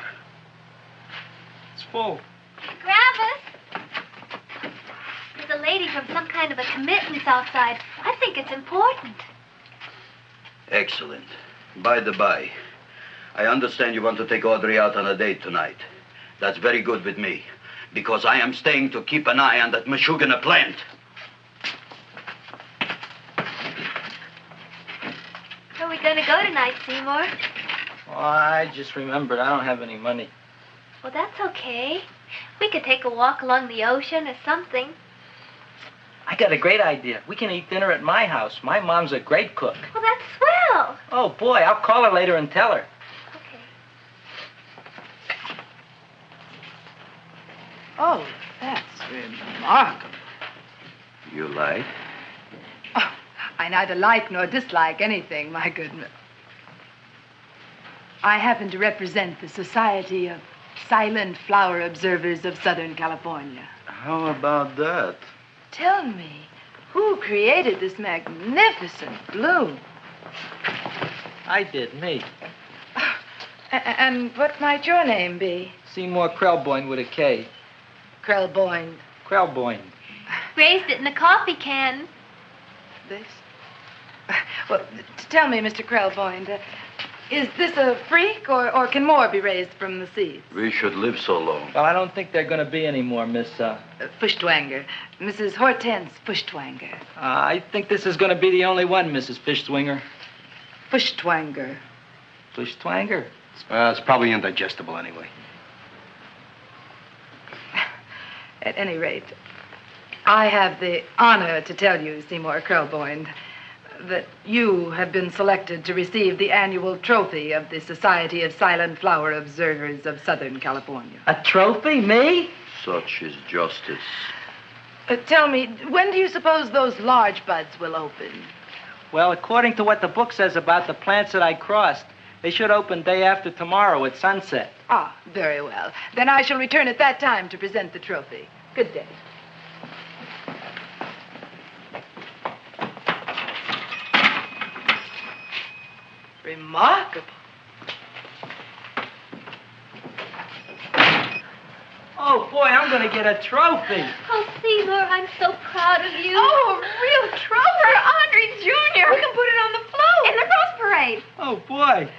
M: It's full.
E: Gravis. There's a lady from some kind of a committance outside. I think it's important.
B: Excellent. By the by, I understand you want to take Audrey out on a date tonight. That's very good with me, because I am staying to keep an eye on that Meshuggah plant.
E: Where are we going to go tonight, Seymour?
M: Well, I just remembered I don't have any money.
E: Well, that's okay. We could take a walk along the ocean or something.
H: I got a great idea. We can eat dinner at my house. My mom's a great cook.
E: Well, that's swell.
H: Oh, boy, I'll call her later and tell her.
E: Okay.
J: Oh, that's
O: Remarkable.
B: You like?
O: Oh, I neither like nor dislike anything, my good. I happen to represent the Society of Silent Flower Observers of Southern California.
B: How about that?
O: Tell me, who created this magnificent bloom?
H: I did, me.
O: And what might your name be?
H: Seymour Krelboyne with a K.
O: Krelboyne.
H: Krelboyne.
E: Raised it in a coffee can.
O: This? Well, tell me, Mr. Krelboyne, is this a freak, or can more be raised from the seeds?
B: We should live so long.
H: Well, I don't think there are going to be any more, Miss,
O: Fuschtwanger. Mrs. Hortense Fuschtwanger.
H: I think this is going to be the only one, Mrs. Fishtwinger.
O: Fuschtwanger.
H: Fishtwanger?
F: It's probably indigestible anyway.
O: At any rate, I have the honor to tell you, Seymour Krelboyne, that you have been selected to receive the annual trophy of the Society of Silent Flower Observers of Southern California.
H: A trophy? Me?
B: Such is justice.
O: Tell me, when do you suppose those large buds will open?
H: Well, according to what the book says about the plants that I crossed, they should open day after tomorrow at sunset.
O: Ah, very well. Then I shall return at that time to present the trophy. Good day. Remarkable.
H: Oh, boy, I'm going to get a trophy.
E: Oh, Seymour, I'm so proud of you.
K: Oh, a real trophy for Audrey Jr. We can put it on the float in the Rose Parade.
H: Oh, boy.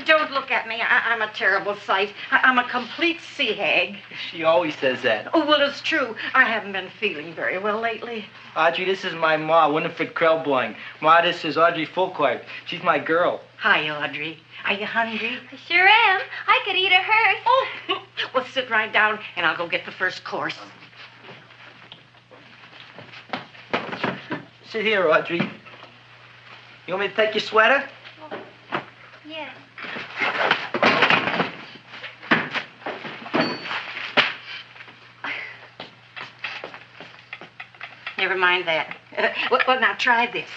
J: Don't look at me. I'm a terrible sight. I'm a complete sea hag.
H: She always says that.
J: Oh, well, it's true. I haven't been feeling very well lately.
H: Audrey, this is my ma, Winifred Krelboyne. Ma, this is Audrey Fulcourt. She's my girl.
J: Hi, Audrey. Are you hungry?
E: I sure am. I could eat a hearse.
J: Oh, well, sit right down, and I'll go get the first course.
H: Sit here, Audrey. You want me to take your sweater?
E: Yes.
J: Never mind that. Well, now try this.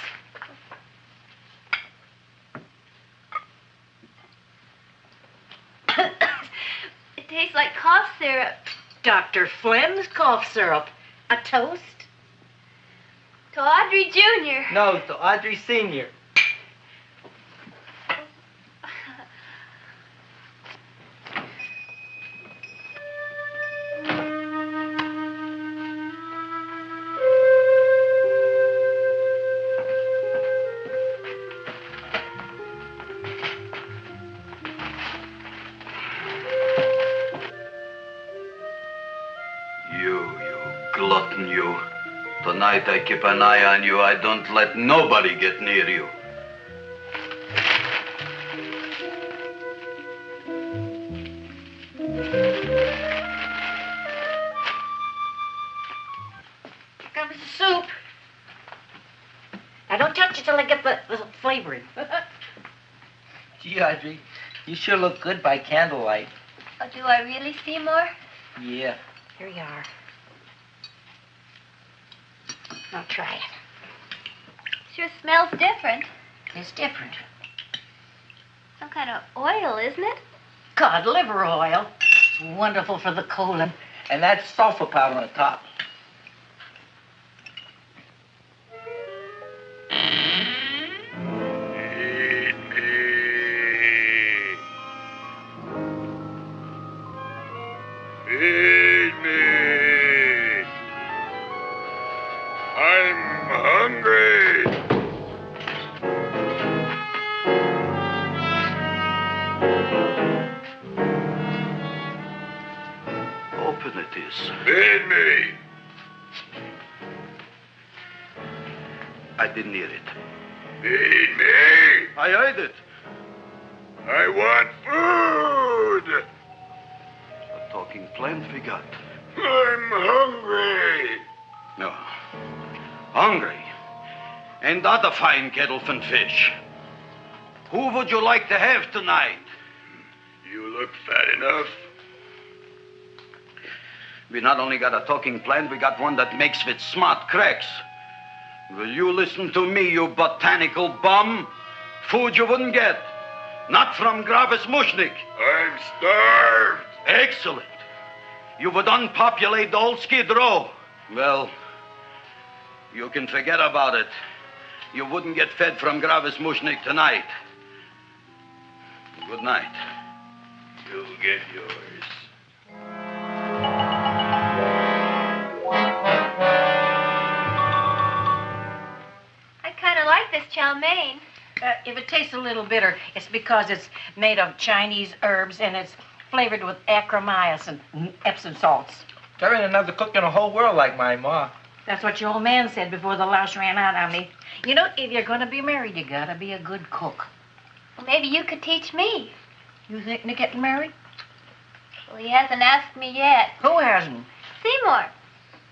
E: It tastes like cough syrup.
J: Dr. Flynn's cough syrup. A toast?
E: To Audrey Jr.
H: No, to Audrey Sr.
B: Glutton, you. Tonight I keep an eye on you. I don't let nobody get near you.
J: Comes the soup. Now, don't touch it till I get the flavoring.
H: Gee, Audrey, you sure look good by candlelight.
E: Oh, do I really, Seymour?
H: Yeah.
J: Here you are. Now try it.
E: Sure smells different.
J: It's different.
E: Some kind of oil, isn't it?
J: Cod liver oil. It's wonderful for the colon.
H: And that's sulfur powder on the top.
G: Feed me. I'm hungry.
B: Open it is.
G: Feed me.
B: I didn't hear it.
G: Feed me.
B: I heard it.
G: I want food.
B: A talking plant we got.
G: I'm hungry.
B: No. Hungry. And other fine kettlefen fish. Who would you like to have tonight?
G: You look fat enough.
B: We not only got a talking plant, we got one that makes with smart cracks. Will you listen to me, you botanical bum? Food you wouldn't get. Not from Gravis Mushnik.
G: I'm starved.
B: Excellent. You would unpopulate the old Skid Row. Well, you can forget about it. You wouldn't get fed from Gravis Mushnik tonight. Good night.
G: You'll get yours.
E: I kind of like this chow mein.
J: If it tastes a little bitter, it's because it's made of Chinese herbs and it's flavored with acromyces and Epsom salts.
H: There ain't another cook in the whole world like my ma.
J: That's what your old man said before the louse ran out on me. You know, if you're going to be married, you got to be a good cook.
E: Well, maybe you could teach me.
J: You think of getting married?
E: Well, he hasn't asked me yet.
J: Who hasn't?
E: Seymour.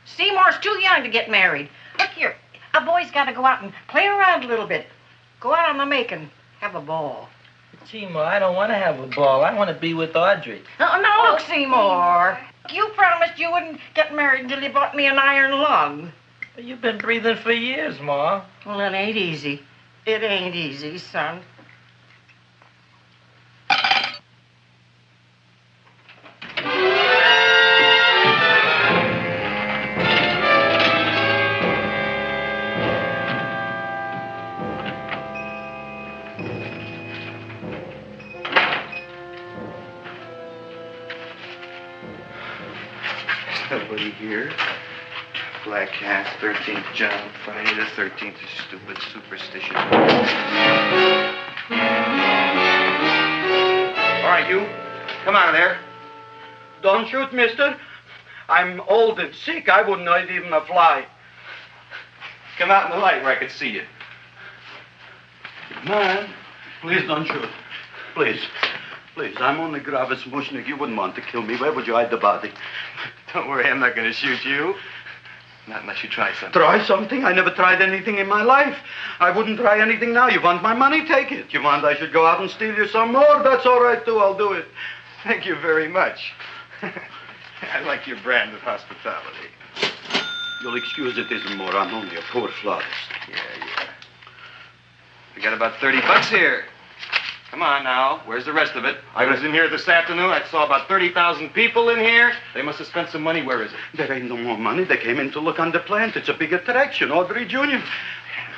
J: Seymour's too young to get married. Look here, a boy's got to go out and play around a little bit. Go out on the make and have a ball.
H: Seymour, I don't want to have a ball. I want to be with Audrey.
J: No, look, Seymour. You promised you wouldn't get married until you bought me an iron lung.
H: But you've been breathing for years, Ma.
J: Well, it ain't easy. It ain't easy, son.
M: Nobody here. Black Cat, 13th John, Friday the 13th is stupid superstition. All right, you. Come out of there.
B: Don't shoot, mister. I'm old and sick. I wouldn't hurt even a fly.
M: Come out in the light where I can see you.
B: Man, please don't shoot. Please. Please, I'm only Gravis Mushnik. You wouldn't want to kill me. Where would you hide the body?
M: Don't worry, I'm not going to shoot you. Not unless you try something.
B: Try something? I never tried anything in my life. I wouldn't try anything now. You want my money? Take it. You want I should go out and steal you some more? That's all right, too. I'll do it.
M: Thank you very much. I like your brand of hospitality.
B: You'll excuse it isn't more. I'm only a poor florist.
M: Yeah. We got about $30 here. Come on now. Where's the rest of it? I was in here this afternoon. I saw about 30,000 people in here. They must have spent some money. Where is it?
B: There ain't no more money. They came in to look on the plant. It's a big attraction. Audrey Jr.
M: The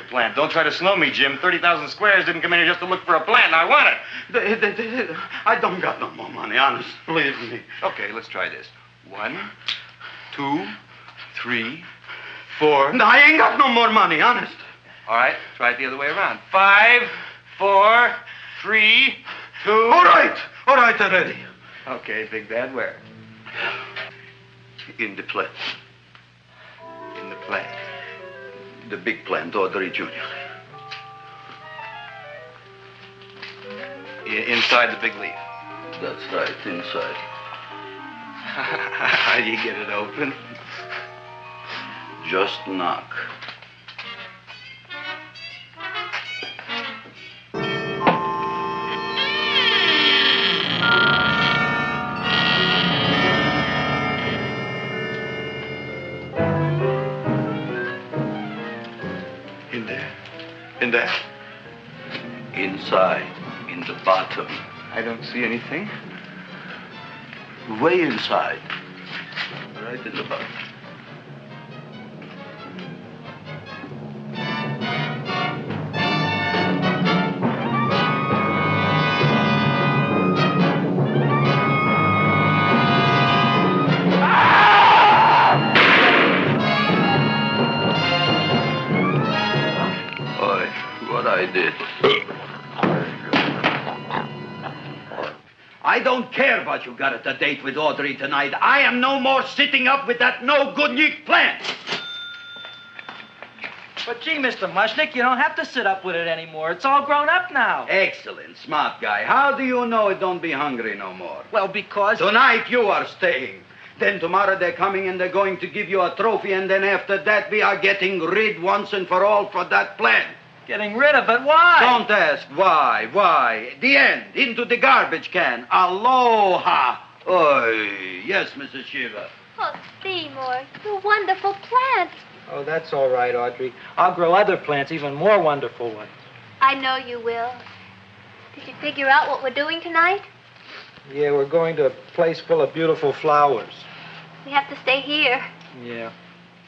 M: plant. Don't try to snow me, Jim. 30,000 squares didn't come in here just to look for a plant. I want it.
B: I don't got no more money, honest. Believe me.
M: Okay, let's try this. 1, 2, 3, 4.
B: No, I ain't got no more money, honest.
M: All right, try it the other way around. 5, 4, 3, 2.
B: All right, already.
M: Okay, Big Bad, where?
B: In the plant.
M: In the plant.
B: The big plant, Audrey Jr.
M: Inside the big leaf.
B: That's right, inside.
M: How do you get it open?
B: Just knock.
M: In there?
B: Inside, in the bottom.
M: I don't see anything.
B: Way inside. Right in the bottom. I did. I don't care what you got at the date with Audrey tonight. I am no more sitting up with that no-good plant.
H: But gee, Mr. Mushnik, you don't have to sit up with it anymore. It's all grown up now.
B: Excellent, smart guy. How do you know it don't be hungry no more?
H: Well, because...
B: Tonight you are staying. Then tomorrow they're coming and they're going to give you a trophy, and then after that we are getting rid once and for all for that plant.
H: Getting rid of it? Why?
B: Don't ask why. Why? The end. Into the garbage can. Aloha. Oy. Yes, Mrs. Shiva.
E: Oh, Seymour, you wonderful plant.
H: Oh, that's all right, Audrey. I'll grow other plants, even more wonderful ones.
E: I know you will. Did you figure out what we're doing tonight?
H: Yeah, we're going to a place full of beautiful flowers.
E: We have to stay here.
H: Yeah.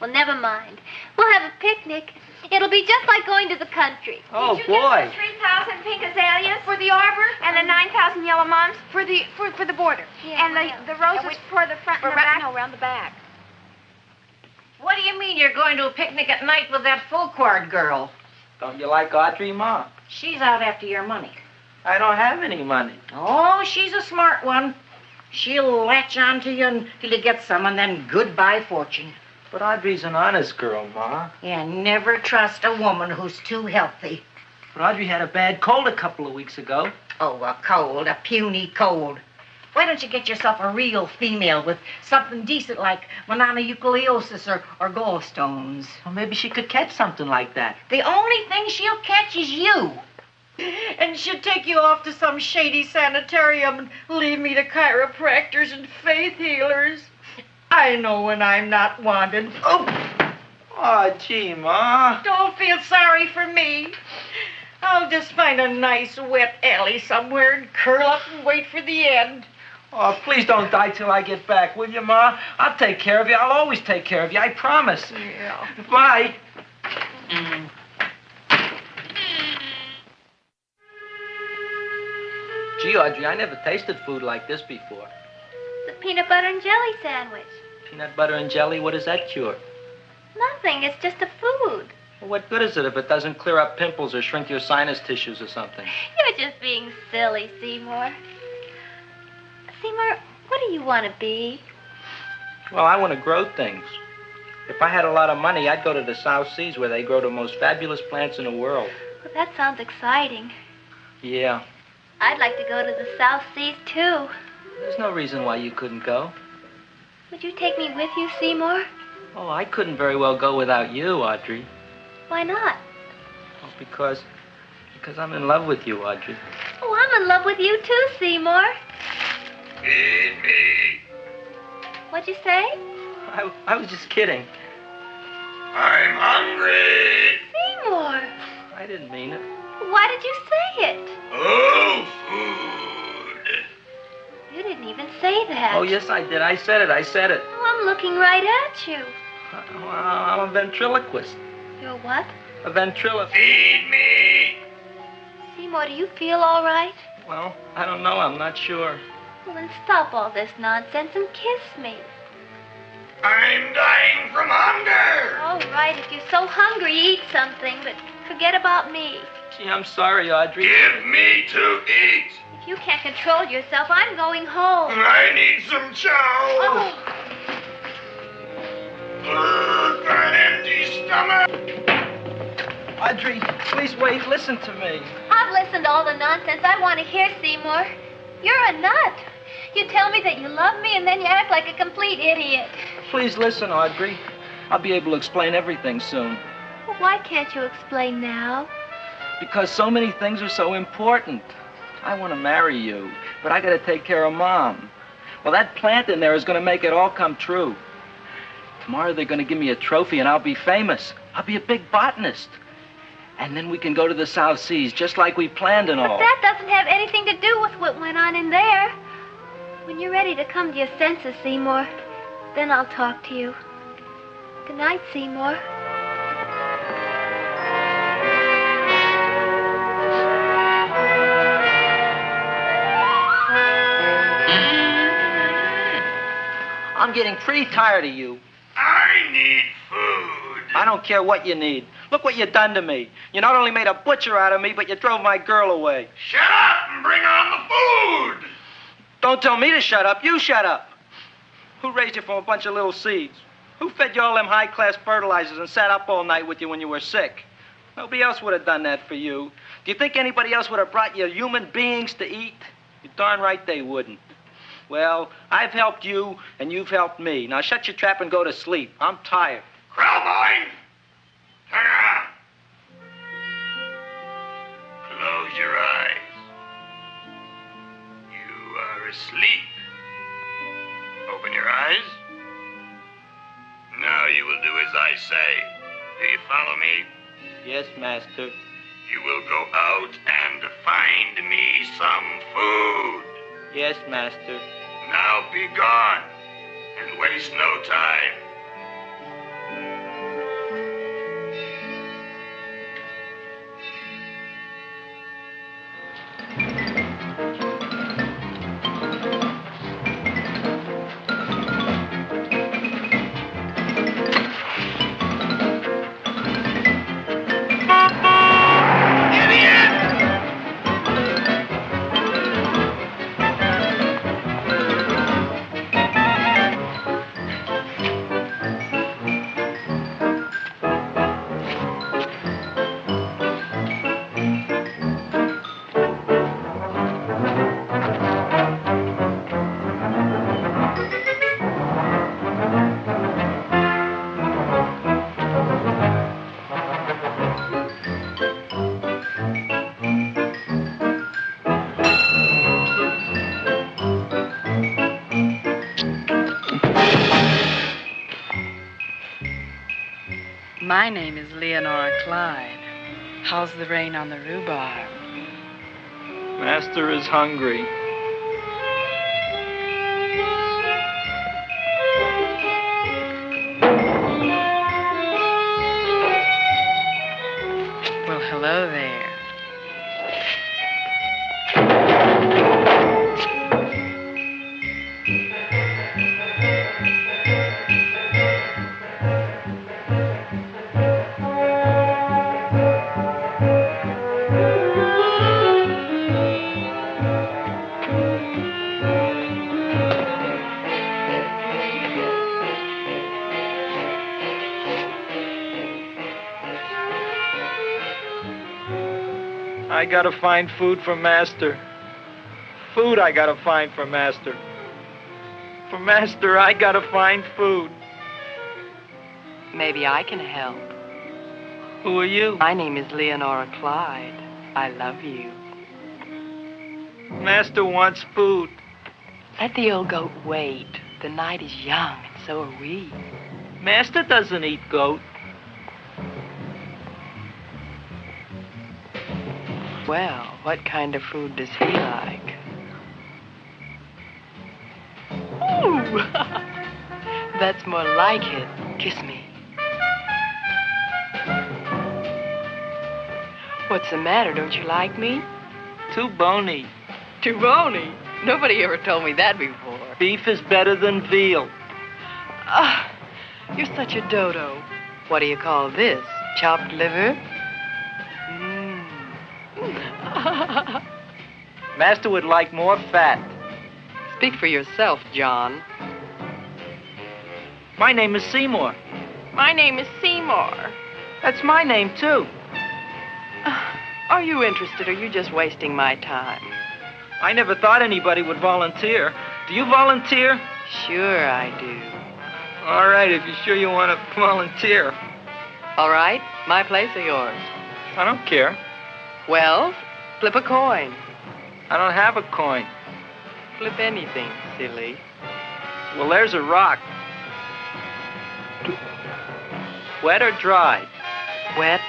E: Well, never mind. We'll have a picnic. It'll be just like going to the country.
H: Oh,
K: Did you
H: boy.
K: get the 3,000 pink azaleas for the arbor and the 9,000 yellow mums for the border?
E: Yeah,
K: and the roses for the front and the back?
J: No, around the back. What do you mean you're going to a picnic at night with that full-cord girl?
H: Don't you like Audrey, Ma?
J: She's out after your money.
H: I don't have any money.
J: Oh, she's a smart one. She'll latch on to you until you get some, and then goodbye fortune.
H: But Audrey's an honest girl, Ma.
J: Yeah, never trust a woman who's too healthy.
H: But Audrey had a bad cold a couple of weeks ago.
J: Oh, a cold, a puny cold. Why don't you get yourself a real female with something decent like mononucleosis or gallstones?
H: Well, maybe she could catch something like that.
J: The only thing she'll catch is you. And she'll take you off to some shady sanitarium and leave me to chiropractors and faith healers. I know when I'm not wanted.
H: Oh, gee, Ma.
J: Don't feel sorry for me. I'll just find a nice wet alley somewhere and curl up and wait for the end.
H: Oh, please don't die till I get back, will you, Ma? I'll take care of you. I'll always take care of you. I promise.
J: Yeah.
H: Bye. Gee, Audrey, I never tasted food like this before.
E: The peanut butter and jelly sandwich.
H: Peanut butter and jelly, what does that cure?
E: Nothing. It's just a food.
H: Well, what good is it if it doesn't clear up pimples or shrink your sinus tissues or something?
E: You're just being silly, Seymour. Seymour, what do you want to be?
H: Well, I want to grow things. If I had a lot of money, I'd go to the South Seas where they grow the most fabulous plants in the world.
E: Well, that sounds exciting.
H: Yeah.
E: I'd like to go to the South Seas, too.
H: There's no reason why you couldn't go.
E: Would you take me with you, Seymour?
H: Oh, I couldn't very well go without you, Audrey.
E: Why not?
H: Oh, because I'm in love with you, Audrey.
E: Oh, I'm in love with you, too, Seymour.
G: Feed me.
E: What'd you say?
H: I was just kidding.
G: I'm hungry.
E: Seymour.
H: I didn't mean it.
E: Why did you say it?
G: Oh, food.
E: You didn't even say that.
H: Oh, yes, I did. I said it.
E: Oh, I'm looking right at you.
H: Well, I'm a ventriloquist.
E: You're what?
H: A ventriloquist.
G: Feed me.
E: Seymour, do you feel all right?
H: Well, I don't know. I'm not sure.
E: Well, then stop all this nonsense and kiss me.
G: I'm dying from hunger.
E: All right, if you're so hungry, eat something, but forget about me.
H: Gee, I'm sorry, Audrey.
G: Give me to eat.
E: If you can't control yourself, I'm going home.
G: I need some chow.
E: Oh.
G: Got an empty stomach.
H: Audrey, please wait. Listen to me.
E: I've listened to all the nonsense I want to hear, Seymour. You're a nut. You tell me that you love me, and then you act like a complete idiot.
H: Please listen, Audrey. I'll be able to explain everything soon.
E: Well, why can't you explain now?
H: Because so many things are so important. I want to marry you, but I got to take care of Mom. Well, that plant in there is going to make it all come true. Tomorrow they're going to give me a trophy, and I'll be famous. I'll be a big botanist. And then we can go to the South Seas, just like we planned and all.
E: But that doesn't have anything to do with what went on in there. When you're ready to come to your senses, Seymour, then I'll talk to you. Good night, Seymour.
H: I'm getting pretty tired of you.
G: I need food.
H: I don't care what you need. Look what you done to me. You not only made a butcher out of me, but you drove my girl away.
G: Shut up and bring on the food.
H: Don't tell me to shut up. You shut up. Who raised you from a bunch of little seeds? Who fed you all them high-class fertilizers and sat up all night with you when you were sick? Nobody else would have done that for you. Do you think anybody else would have brought you human beings to eat? You're darn right they wouldn't. Well, I've helped you, and you've helped me. Now shut your trap and go to sleep. I'm tired.
G: Krellboy, turn around. Close your eyes. You are asleep. Open your eyes. I say. Do you follow me?
M: Yes, master.
G: You will go out and find me some food.
M: Yes, master.
G: Now be gone, and waste no time.
O: My name is Leonora Clyde. How's the rain on the rhubarb?
M: Master is hungry.
O: Well, hello there.
M: I gotta find food for Master. Food I gotta find for Master. For Master, I gotta find food.
O: Maybe I can help.
M: Who are you?
O: My name is Leonora Clyde. I love you.
M: Master wants food.
O: Let the old goat wait. The night is young, and so are we.
M: Master doesn't eat goat.
O: Well, what kind of food does he like? Ooh! That's more like it. Kiss me. What's the matter? Don't you like me?
M: Too bony.
O: Too bony? Nobody ever told me that before.
M: Beef is better than veal.
O: Ah, you're such a dodo. What do you call this? Chopped liver?
M: Master would like more fat.
O: Speak for yourself, John.
M: My name is Seymour.
J: My name is Seymour.
M: That's my name, too.
O: Are you interested, or are you just wasting my time?
M: I never thought anybody would volunteer. Do you volunteer?
O: Sure I do.
M: All right, if you're sure you want to volunteer.
O: All right, my place or yours?
M: I don't care.
O: Well, flip a coin.
M: I don't have a coin.
O: Flip anything, silly.
M: Well, there's a rock. Wet or dry?
O: Wet.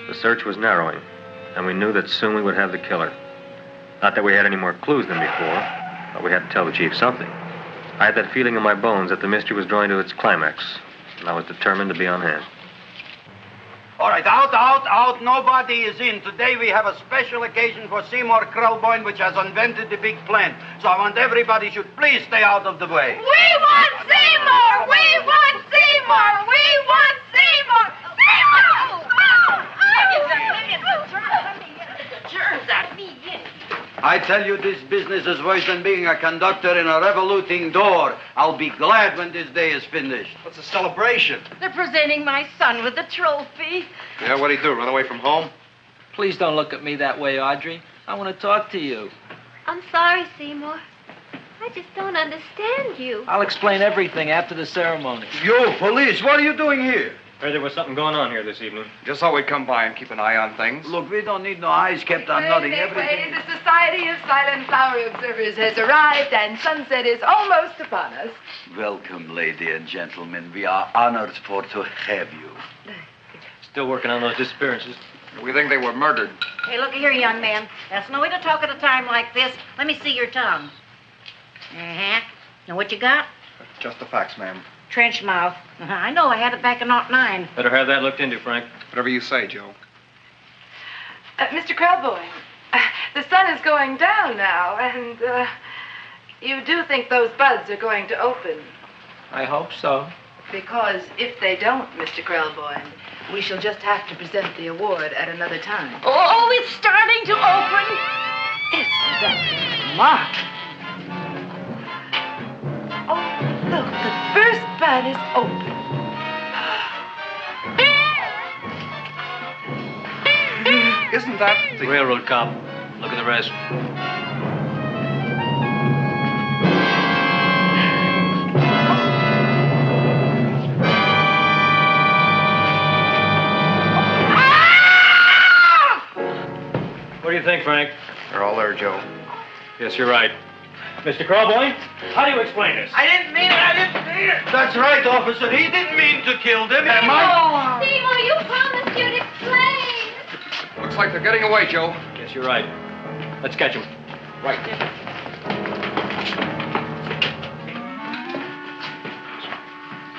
A: The search was narrowing, and we knew that soon we would have the killer. Not that we had any more clues than before, but we had to tell the chief something. I had that feeling in my bones that the mystery was drawing to its climax, and I was determined to be on hand.
B: All right, out. Nobody is in. Today we have a special occasion for Seymour Krelboyne, which has invented the big plan. So I want everybody should please stay out of the way.
K: We want Seymour! We want Seymour! We want Seymour! Seymour!
J: Germs at me.
B: I tell you, this business is worse than being a conductor in a revoluting door. I'll be glad when this day is finished.
F: What's a celebration?
J: They're presenting my son with a trophy.
F: Yeah, what'd he do, run away from home?
H: Please don't look at me that way, Audrey. I want to talk to you.
E: I'm sorry, Seymour. I just don't understand you.
H: I'll explain everything after the ceremony.
B: You, police, what are you doing here?
A: Heard there was something going on here this evening.
F: Just thought we'd come by and keep an eye on things.
B: Look, we don't need no eyes kept on nothing. Everything.
O: The Society of Silent Flower Observers has arrived, and sunset is almost upon us.
B: Welcome, lady and gentlemen. We are honored for to have you.
A: Still working on those disappearances.
F: We think they were murdered.
J: Hey, look here, young man. That's no way to talk at a time like this. Let me see your tongue. Uh-huh. Now, what you got?
F: Just the facts, ma'am.
J: Trench mouth. I know. I had it back in '09.
A: Better have that looked into, Frank.
F: Whatever you say, Joe.
O: Mr. Krelboyne, the sun is going down now, and you do think those buds are going to open?
H: I hope so.
O: Because if they don't, Mr. Krelboyne, we shall just have to present the award at another time.
J: Oh, it's starting to open.
O: Isn't that mark? Oh, look, the first bud is open.
F: Isn't that the
A: Railroad cop. Look at the rest. What do you think, Frank?
F: They're all there, Joe.
A: Yes, you're right. Mr. Krelboyne, how do you explain this?
B: I didn't mean it. That's right, officer. He didn't mean to kill them. Am I?
E: Seymour, you promised you'd explain.
F: Looks like they're getting away, Joe.
A: Yes, you're right. Let's catch him.
F: Right.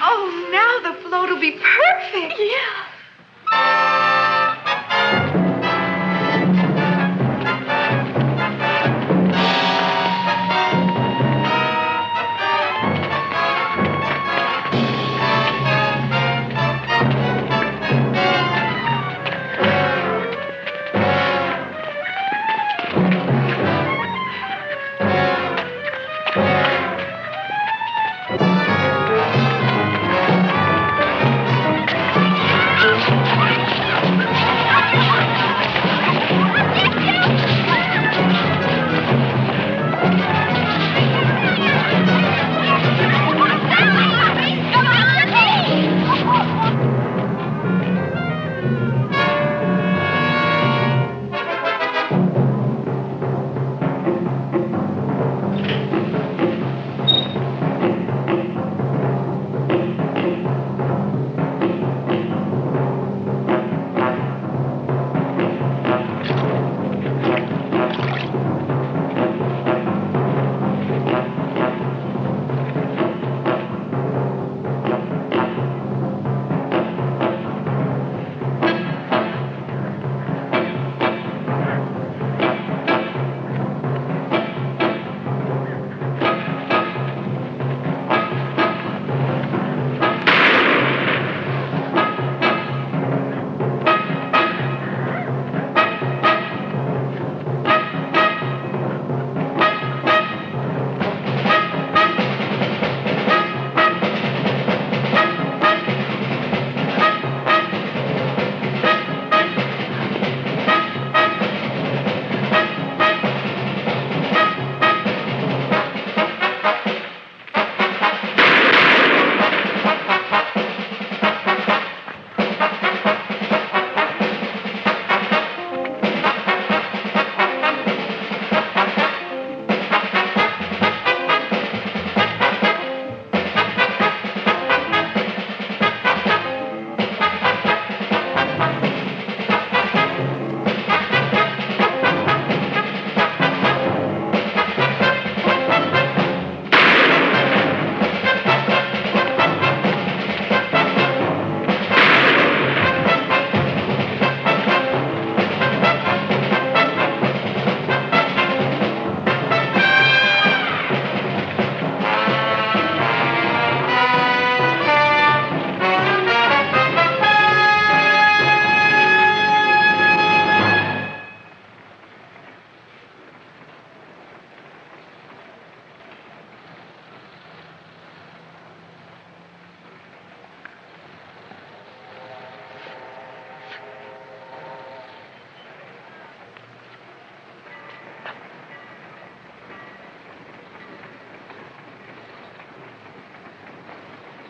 O: Oh, now the float will be perfect. Yeah.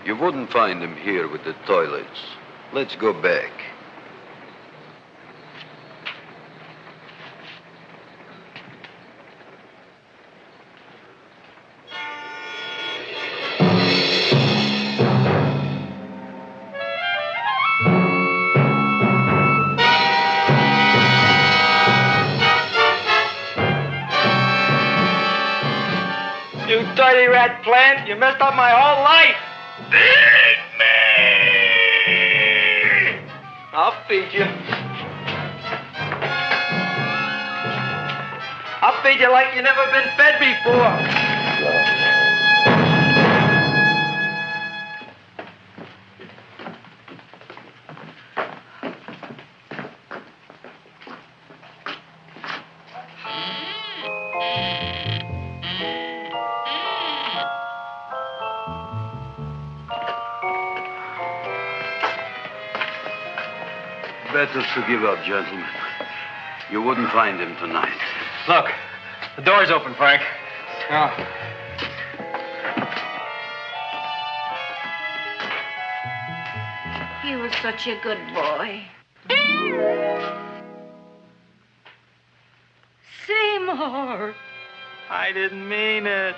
B: You wouldn't find him here with the toilets. Let's go back.
M: You dirty rat plant, you messed up my whole life.
G: Feed me!
M: I'll feed you. I'll feed you like you've never been fed before.
B: Better to give up, gentlemen. You wouldn't find him tonight.
A: Look, the door's open, Frank.
M: Oh.
J: He was such a good boy. Seymour.
M: I didn't mean it.